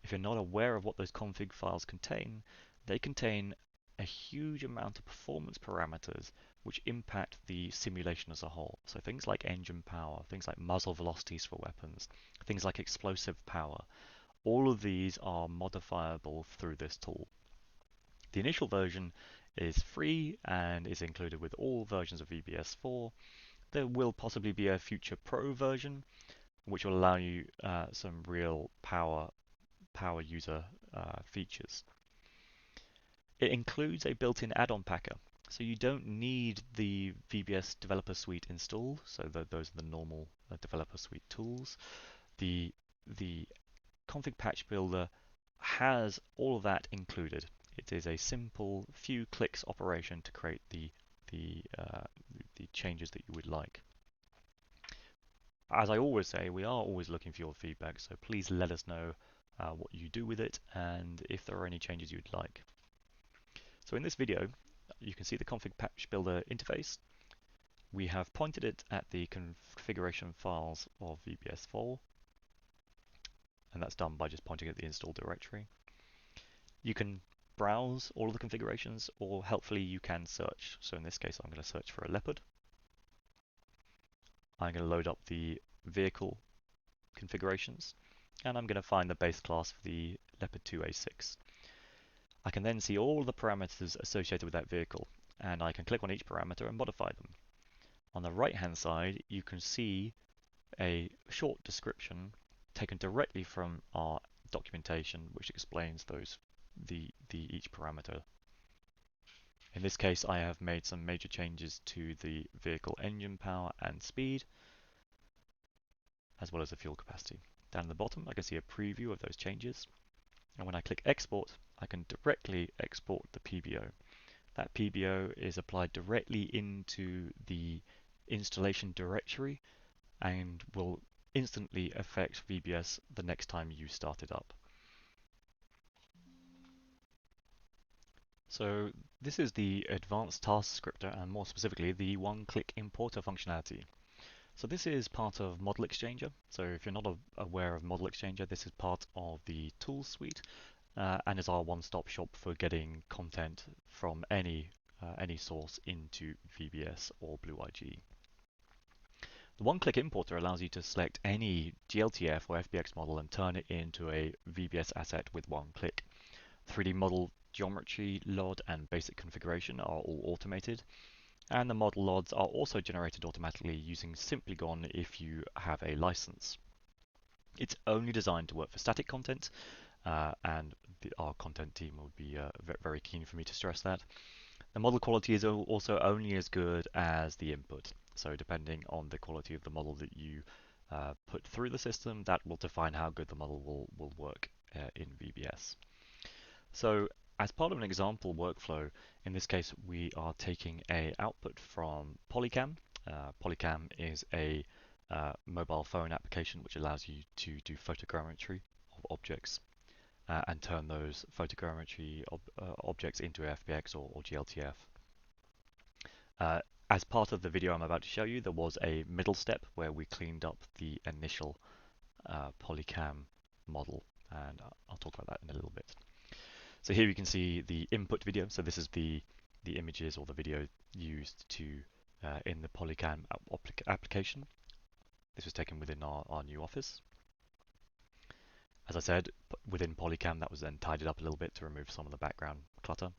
If you're not aware of what those config files contain, they contain a huge amount of performance parameters which impact the simulation as a whole. So things like engine power, things like muzzle velocities for weapons, things like explosive power, all of these are modifiable through this tool. The initial version is free and is included with all versions of VBS 4. There will possibly be a future Pro version, which will allow you some real power user features. It includes a built-in add-on packer, so you don't need the VBS Developer Suite installed. So those are the normal Developer Suite tools. The Config Patch Builder has all of that included. It is a simple few clicks operation to create the changes that you would like. As I always say, we are always looking for your feedback, so please let us know what you do with it and if there are any changes you'd like. So in this video, you can see the Config Patch Builder interface. We have pointed it at the configuration files of VBS 4, and that's done by just pointing at the install directory. You can browse all of the configurations, or helpfully you can search. So in this case, I'm going to search for a leopard. I'm going to load up the vehicle configurations, and I'm going to find the base class for the Leopard 2A6. I can then see all the parameters associated with that vehicle, and I can click on each parameter and modify them. On the right hand side, you can see a short description taken directly from our documentation, which explains each parameter. In this case, I have made some major changes to the vehicle engine power and speed, as well as the fuel capacity. Down at the bottom, I can see a preview of those changes. And when I click export, I can directly export the PBO. That PBO is applied directly into the installation directory and will instantly affect VBS the next time you start it up. So this is the advanced task scripter, and more specifically the one-click importer functionality. So this is part of Model Exchanger. So if you're not aware of Model Exchanger, this is part of the tools suite and is our one-stop shop for getting content from any source into VBS or Blue IG. The one-click importer allows you to select any GLTF or FBX model and turn it into a VBS asset with one click. 3D model geometry, LOD, and basic configuration are all automated, and the model LODs are also generated automatically using Simplygon if you have a license. It's only designed to work for static content, and our content team would be very keen for me to stress that. The model quality is also only as good as the input. So depending on the quality of the model that you put through the system, that will define how good the model will work in VBS. So as part of an example workflow, in this case, we are taking a output from Polycam. Polycam is a mobile phone application which allows you to do photogrammetry of objects and turn those photogrammetry objects into FBX or GLTF. As part of the video I'm about to show you, there was a middle step where we cleaned up the initial Polycam model, and I'll talk about that in a little bit. So here you can see the input video. So this is the images or the video used to in the Polycam application. This was taken within our new office. As I said, within Polycam, that was then tidied up a little bit to remove some of the background clutter.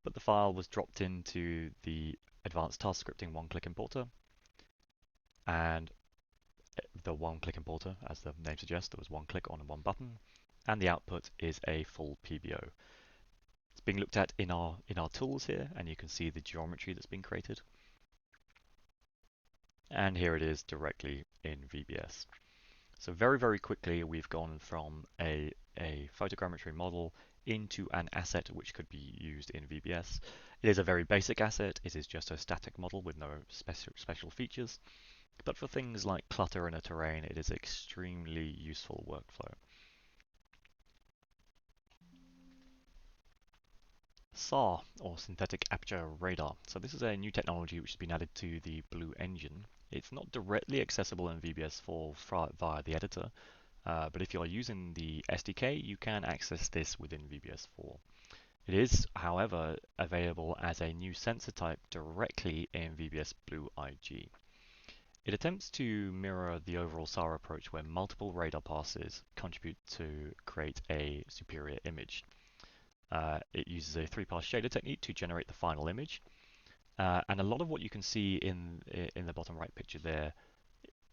But the file was dropped into the advanced task scripting one-click importer. And the one-click importer, as the name suggests, there was one click on one button. And the output is a full PBO. It's being looked at in our tools here, and you can see the geometry that's been created. And here it is directly in VBS. So very quickly, we've gone from a photogrammetry model into an asset which could be used in VBS. It is a very basic asset. It is just a static model with no special features. But for things like clutter in a terrain, it is extremely useful workflow. SAR, or Synthetic Aperture Radar. So this is a new technology which has been added to the Blue engine. It's not directly accessible in VBS4 via the editor, but if you are using the SDK, you can access this within VBS4. It is, however, available as a new sensor type directly in VBS Blue IG. It attempts to mirror the overall SAR approach where multiple radar passes contribute to create a superior image. It uses a 3-pass shader technique to generate the final image. And a lot of what you can see in the bottom right picture there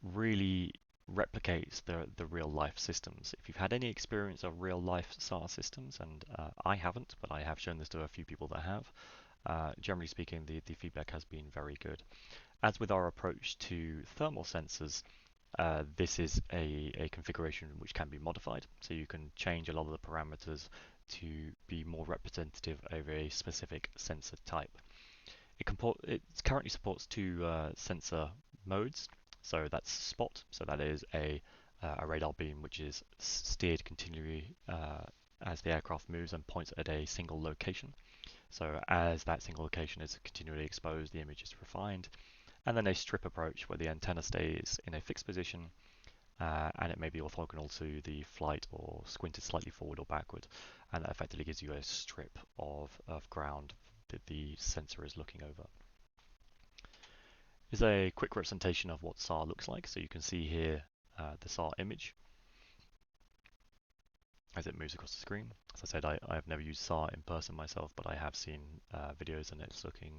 really replicates the real life systems. If you've had any experience of real life SAR systems, and I haven't, but I have shown this to a few people that have, generally speaking, the feedback has been very good. As with our approach to thermal sensors, this is a configuration which can be modified. So you can change a lot of the parameters to be more representative of a specific sensor type. It currently supports two sensor modes. So that's spot. So that is a radar beam which is steered continually as the aircraft moves and points at a single location. So as that single location is continually exposed, the image is refined. And then a strip approach where the antenna stays in a fixed position and it may be orthogonal to the flight or squinted slightly forward or backward. And that effectively gives you a strip of ground that the sensor is looking over. Here's a quick representation of what SAR looks like. So you can see here the SAR image as it moves across the screen. As I said, I've never used SAR in person myself, but I have seen videos and it's looking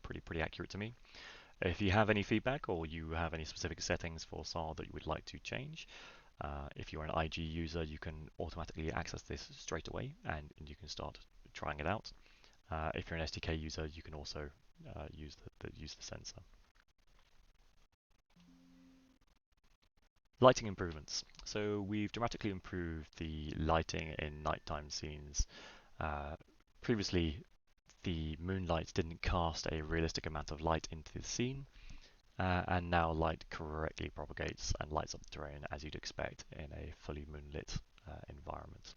pretty accurate to me. If you have any feedback or you have any specific settings for SAR that you would like to change, if you're an IG user, you can automatically access this straight away and you can start trying it out. If you're an SDK user, you can also use the sensor. Lighting improvements. So we've dramatically improved the lighting in nighttime scenes. Previously, the moonlight didn't cast a realistic amount of light into the scene, and now light correctly propagates and lights up the terrain as you'd expect in a fully moonlit environment.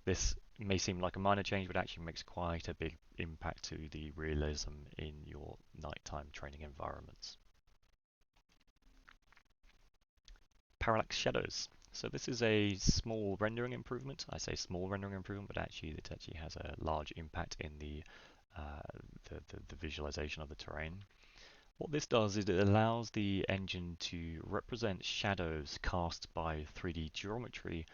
This may seem like a minor change, but actually makes quite a big impact to the realism in your nighttime training environments. Parallax Shadows. So this is a small rendering improvement. I say small rendering improvement, but actually it actually has a large impact in the visualization of the terrain. What this does is it allows the engine to represent shadows cast by 3D geometry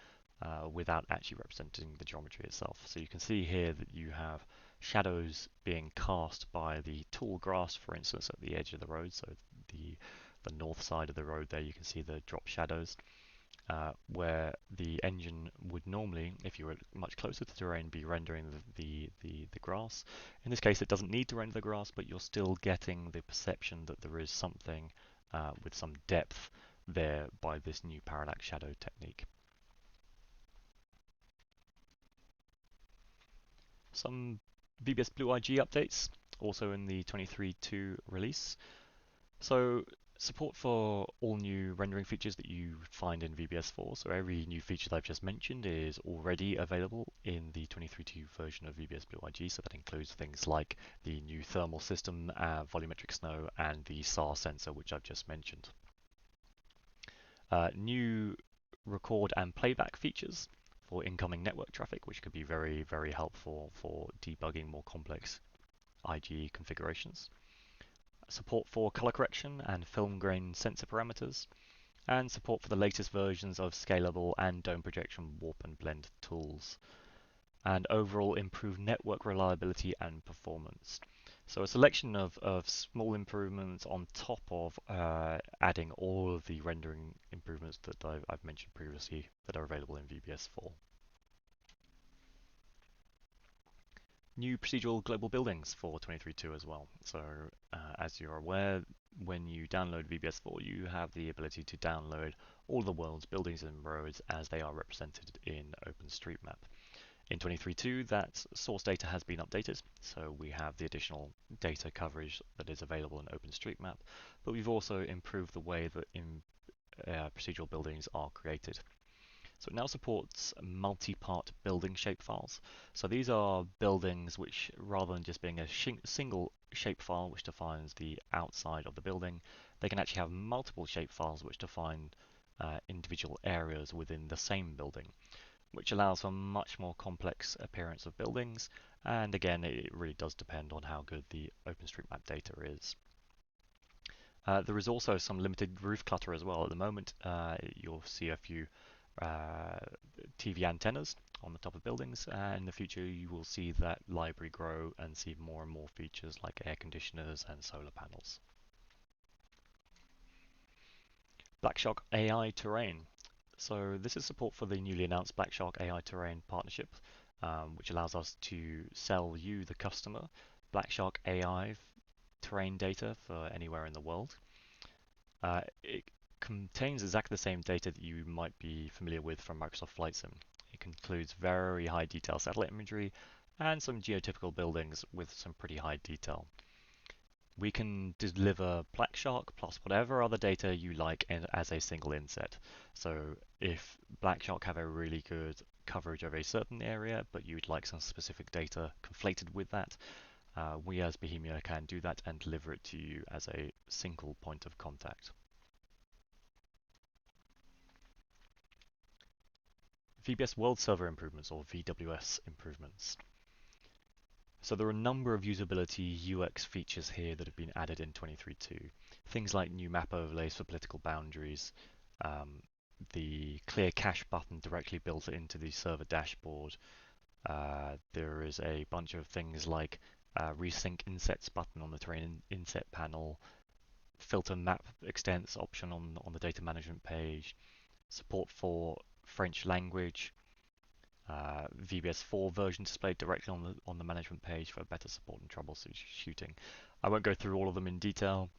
without actually representing the geometry itself. So you can see here that you have shadows being cast by the tall grass, for instance, at the edge of the road. So the north side of the road there, you can see the drop shadows. Where the engine would normally, if you were much closer to the terrain, be rendering the grass. In this case, it doesn't need to render the grass, but you're still getting the perception that there is something with some depth there by this new parallax shadow technique. Some VBS Blue IG updates, also in the 23.2 release. So support for all new rendering features that you find in VBS 4. So every new feature that I've just mentioned is already available in the 23.2 version of VBS Blue IG. So that includes things like the new thermal system, volumetric snow, and the SAR sensor, which I've just mentioned. New record and playback features for incoming network traffic, which could be very, very helpful for debugging more complex IGE configurations. Support for color correction and film grain sensor parameters, and support for the latest versions of scalable and dome projection warp and blend tools, and overall improved network reliability and performance. So a selection of small improvements on top of adding all of the rendering improvements that I've mentioned previously that are available in VBS 4. New procedural global buildings for 23.2 as well. So as you're aware, when you download VBS 4, you have the ability to download all the world's buildings and roads as they are represented in OpenStreetMap. In 23.2, that source data has been updated, so we have the additional data coverage that is available in OpenStreetMap, but we've also improved the way that procedural buildings are created. So it now supports multi-part building shapefiles. So these are buildings which, rather than just being a single shapefile which defines the outside of the building, they can actually have multiple shapefiles which define individual areas within the same building, which allows for a much more complex appearance of buildings. And again, it really does depend on how good the OpenStreetMap data is. There is also some limited roof clutter as well. At the moment, you'll see a few TV antennas on the top of buildings. In the future, you will see that library grow and see more and more features like air conditioners and solar panels. Blackshark.ai terrain. So this is support for the newly announced Blackshark.ai terrain partnership, which allows us to sell you, the customer, Blackshark.ai terrain data for anywhere in the world. It contains exactly the same data that you might be familiar with from Microsoft Flight Sim. It includes very high detail satellite imagery and some geotypical buildings with some pretty high detail. We can deliver Blackshark plus whatever other data you like as a single inset. So if Blackshark have a really good coverage of a certain area, but you'd like some specific data conflated with that, we as Bohemia can do that and deliver it to you as a single point of contact. VBS World Server Improvements, or VWS Improvements. So there are a number of usability UX features here that have been added in 23.2. Things like new map overlays for political boundaries, the clear cache button directly built into the server dashboard. There is a bunch of things like resync insets button on the terrain inset panel, filter map extents option on the data management page, support for French language, VBS 4 version displayed directly on the management page for better support and troubleshooting. I won't go through all of them in detail.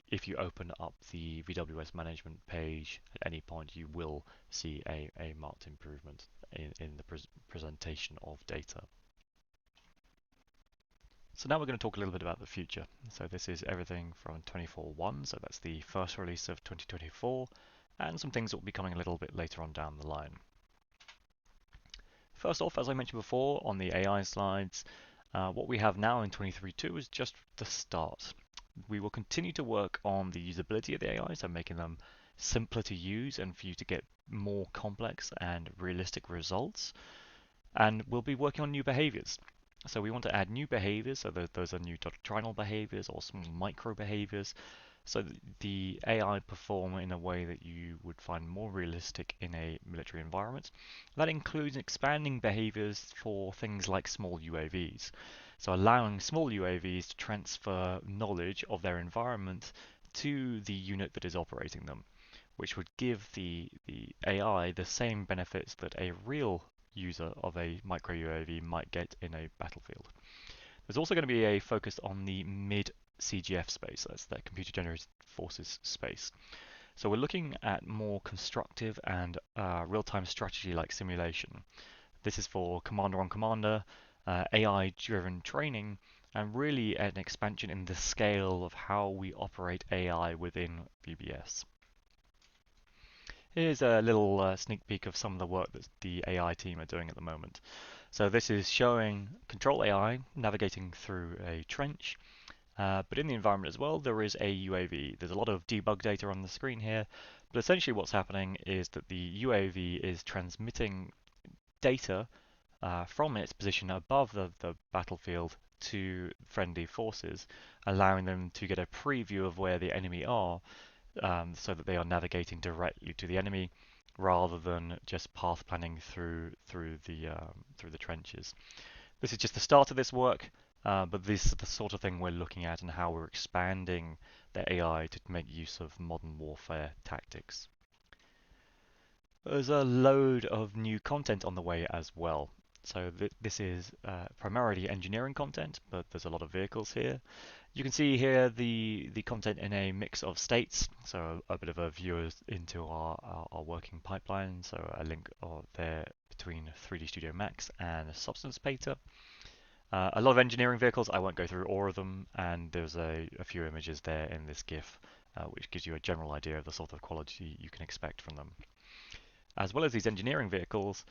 If you open up the VWS management page at any point, you will see a marked improvement in the presentation of data. So now we're going to talk a little bit about the future. So this is everything from 24.1, so that's the first release of 2024, and some things that will be coming a little bit later on down the line. First off, as I mentioned before on the AI slides, what we have now in 23.2 is just the start. We will continue to work on the usability of the AI, so making them simpler to use and for you to get more complex and realistic results. And we'll be working on new behaviors. So we want to add new behaviors, so those are new doctrinal behaviors or small micro behaviors, so that the AI perform in a way that you would find more realistic in a military environment. That includes expanding behaviors for things like small UAVs. So allowing small UAVs to transfer knowledge of their environment to the unit that is operating them, which would give the AI the same benefits that a real user of a micro UAV might get in a battlefield. There's also going to be a focus on the mid CGF space, that's that computer generated forces space. So we're looking at more constructive and real-time strategy like simulation. This is for commander on commander, AI-driven training, and really an expansion in the scale of how we operate AI within VBS. Here's a little sneak peek of some of the work that the AI team are doing at the moment. So this is showing control AI navigating through a trench, but in the environment as well, there is a UAV. There's a lot of debug data on the screen here, but essentially what's happening is that the UAV is transmitting data from its position above the battlefield to friendly forces, allowing them to get a preview of where the enemy are, so that they are navigating directly to the enemy rather than just path planning through the trenches. This is just the start of this work, but this is the sort of thing we're looking at and how we're expanding the AI to make use of modern warfare tactics. There's a load of new content on the way as well. So this is primarily engineering content, but there's a lot of vehicles here. You can see here the content in a mix of states, so a bit of a view into our working pipeline, so a link there between 3D Studio Max and Substance Painter. A lot of engineering vehicles, I won't go through all of them, and there's a few images there in this GIF, which gives you a general idea of the sort of quality you can expect from them. As well as these engineering vehicles,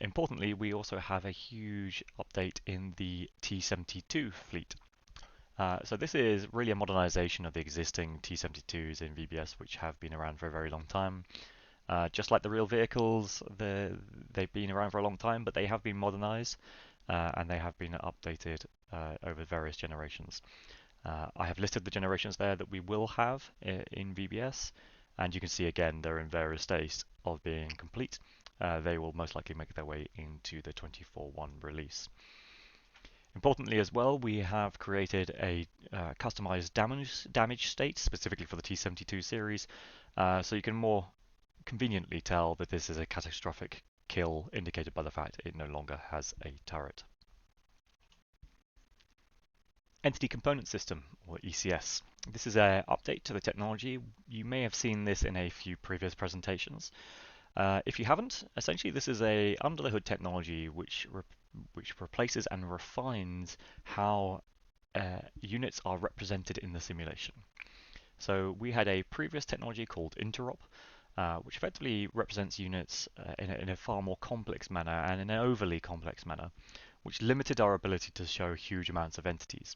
importantly, we also have a huge update in the T-72 fleet. So this is really a modernization of the existing T-72s in VBS, which have been around for a very long time. Just like the real vehicles, they've been around for a long time, but they have been modernized and they have been updated over various generations. I have listed the generations there that we will have in VBS, and you can see again they're in various states of being complete. They will most likely make their way into the 24.1 release. Importantly as well, we have created a customized damage state specifically for the T-72 series, so you can more conveniently tell that this is a catastrophic kill indicated by the fact it no longer has a turret. Entity Component System, or ECS. This is an update to the technology. You may have seen this in a few previous presentations. If you haven't, essentially this is a under-the-hood technology which replaces and refines how units are represented in the simulation. So we had a previous technology called Interop, which effectively represents units in a far more complex manner and in an overly complex manner, which limited our ability to show huge amounts of entities.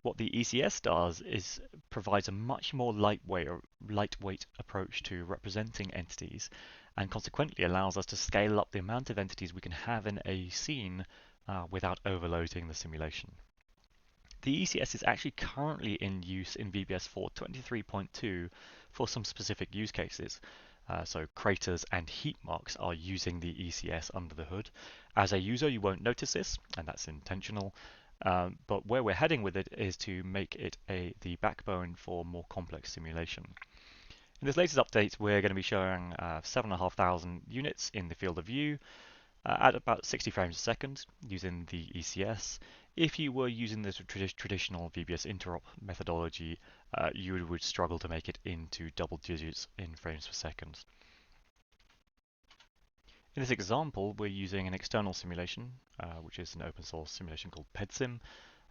What the ECS does is provides a much more lightweight approach to representing entities, and consequently allows us to scale up the amount of entities we can have in a scene without overloading the simulation. The ECS is actually currently in use in VBS 4.23.2 for some specific use cases. So craters and heat marks are using the ECS under the hood. As a user, you won't notice this, and that's intentional. But where we're heading with it is to make it the backbone for more complex simulation. In this latest update, we're going to be showing 7,500 units in the field of view at about 60 frames a second using the ECS. If you were using the traditional VBS interop methodology, you would struggle to make it into double digits in frames per second. In this example, we're using an external simulation, which is an open source simulation called BISim,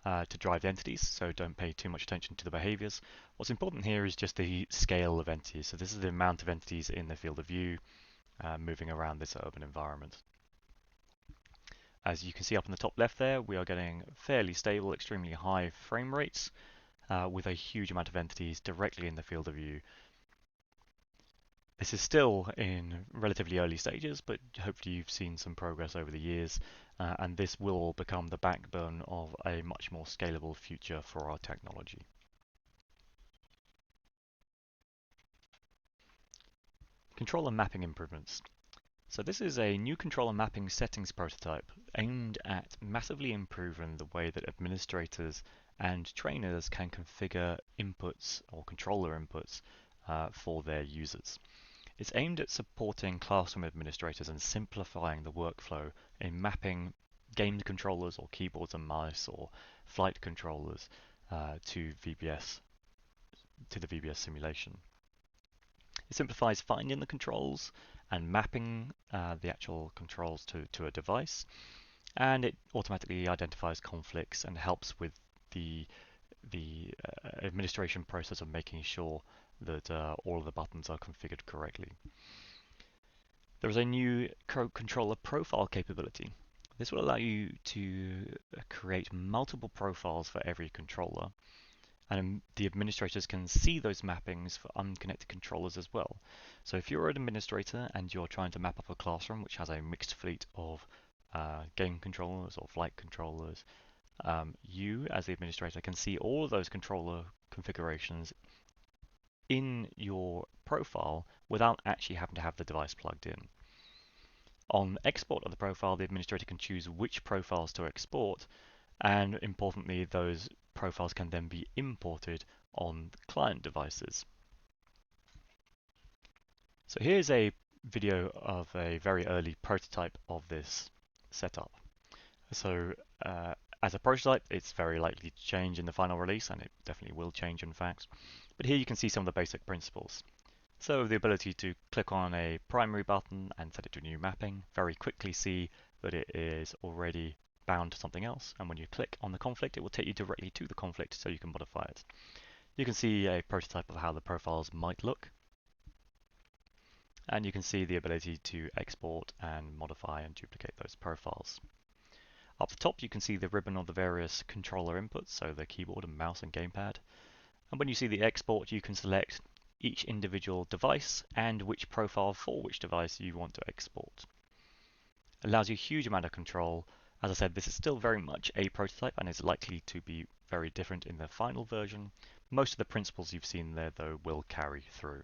to drive the entities, so don't pay too much attention to the behaviors. What's important here is just the scale of entities. So this is the amount of entities in the field of view moving around this urban environment. As you can see up in the top left there, we are getting fairly stable, extremely high frame rates with a huge amount of entities directly in the field of view. This is still in relatively early stages, but hopefully you've seen some progress over the years, and this will become the backbone of a much more scalable future for our technology. Controller mapping improvements. So this is a new controller mapping settings prototype aimed at massively improving the way that administrators and trainers can configure inputs or controller inputs for their users. It's aimed at supporting classroom administrators and simplifying the workflow in mapping game controllers or keyboards and mice or flight controllers to VBS, to the VBS simulation. It simplifies finding the controls and mapping the actual controls to a device, and it automatically identifies conflicts and helps with the administration process of making sure that all of the buttons are configured correctly. There is a new controller profile capability. This will allow you to create multiple profiles for every controller, and the administrators can see those mappings for unconnected controllers as well. So if you're an administrator and you're trying to map up a classroom which has a mixed fleet of game controllers or flight controllers, you as the administrator can see all of those controller configurations in your profile without actually having to have the device plugged in. On export of the profile, the administrator can choose which profiles to export, and importantly, those profiles can then be imported on client devices. So here's a video of a very early prototype of this setup. So as a prototype, it's very likely to change in the final release, and it definitely will change in fact. But here you can see some of the basic principles. So the ability to click on a primary button and set it to a new mapping, very quickly see that it is already bound to something else, and when you click on the conflict, it will take you directly to the conflict so you can modify it. You can see a prototype of how the profiles might look, and you can see the ability to export and modify and duplicate those profiles. Up the top you can see the ribbon of the various controller inputs, so the keyboard and mouse and gamepad, and when you see the export you can select each individual device and which profile for which device you want to export. It allows you a huge amount of control. As I said, this is still very much a prototype and is likely to be very different in the final version. Most of the principles you've seen there, though, will carry through.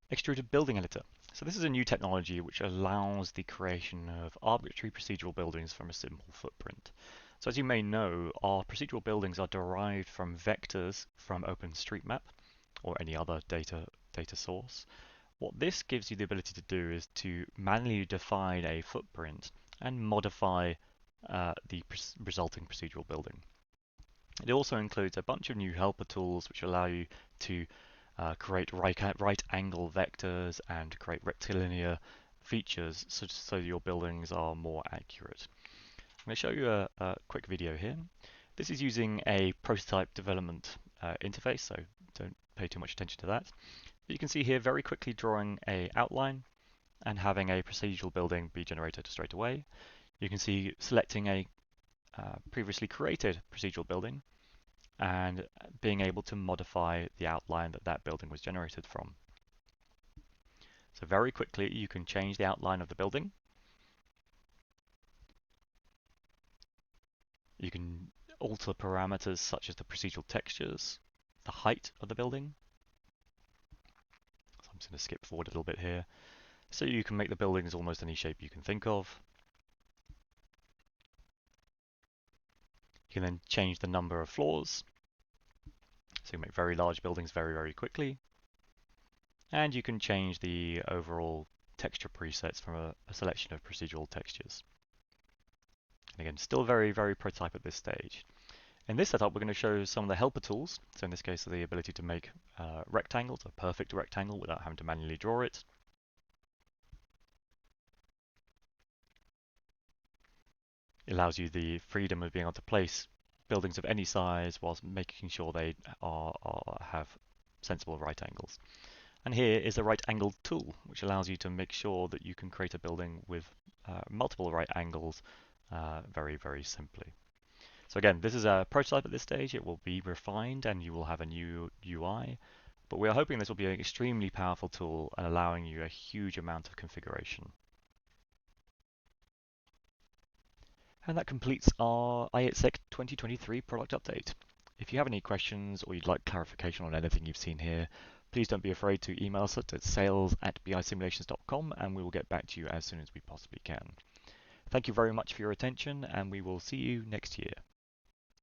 Extruded Building Editor. So this is a new technology which allows the creation of arbitrary procedural buildings from a simple footprint. So as you may know, our procedural buildings are derived from vectors from OpenStreetMap or any other data source. What this gives you the ability to do is to manually define a footprint and modify the resulting procedural building. It also includes a bunch of new helper tools which allow you to create right angle vectors and create rectilinear features so your buildings are more accurate. I'm going to show you a quick video here. This is using a prototype development interface, so don't pay too much attention to that. But you can see here very quickly drawing an outline and having a procedural building be generated straight away. You can see selecting a previously created procedural building and being able to modify the outline that that building was generated from. So very quickly you can change the outline of the building. You can alter parameters such as the procedural textures, the height of the building. So I'm just going to skip forward a little bit here. So you can make the buildings almost any shape you can think of. You can then change the number of floors. So you can make very large buildings very, very quickly. And you can change the overall texture presets from a selection of procedural textures. And again, still very, very prototype at this stage. In this setup, we're going to show some of the helper tools. So in this case, the ability to make rectangles, a perfect rectangle without having to manually draw it. It allows you the freedom of being able to place buildings of any size whilst making sure they have sensible right angles. And here is a right angled tool, which allows you to make sure that you can create a building with multiple right angles very, very simply. So again, this is a prototype at this stage. It will be refined and you will have a new UI. but we are hoping this will be an extremely powerful tool and allowing you a huge amount of configuration. And that completes our ITSEC 2023 product update. If you have any questions or you'd like clarification on anything you've seen here, please don't be afraid to email us at sales@bisimulations.com and we will get back to you as soon as we possibly can. Thank you very much for your attention, and we will see you next year.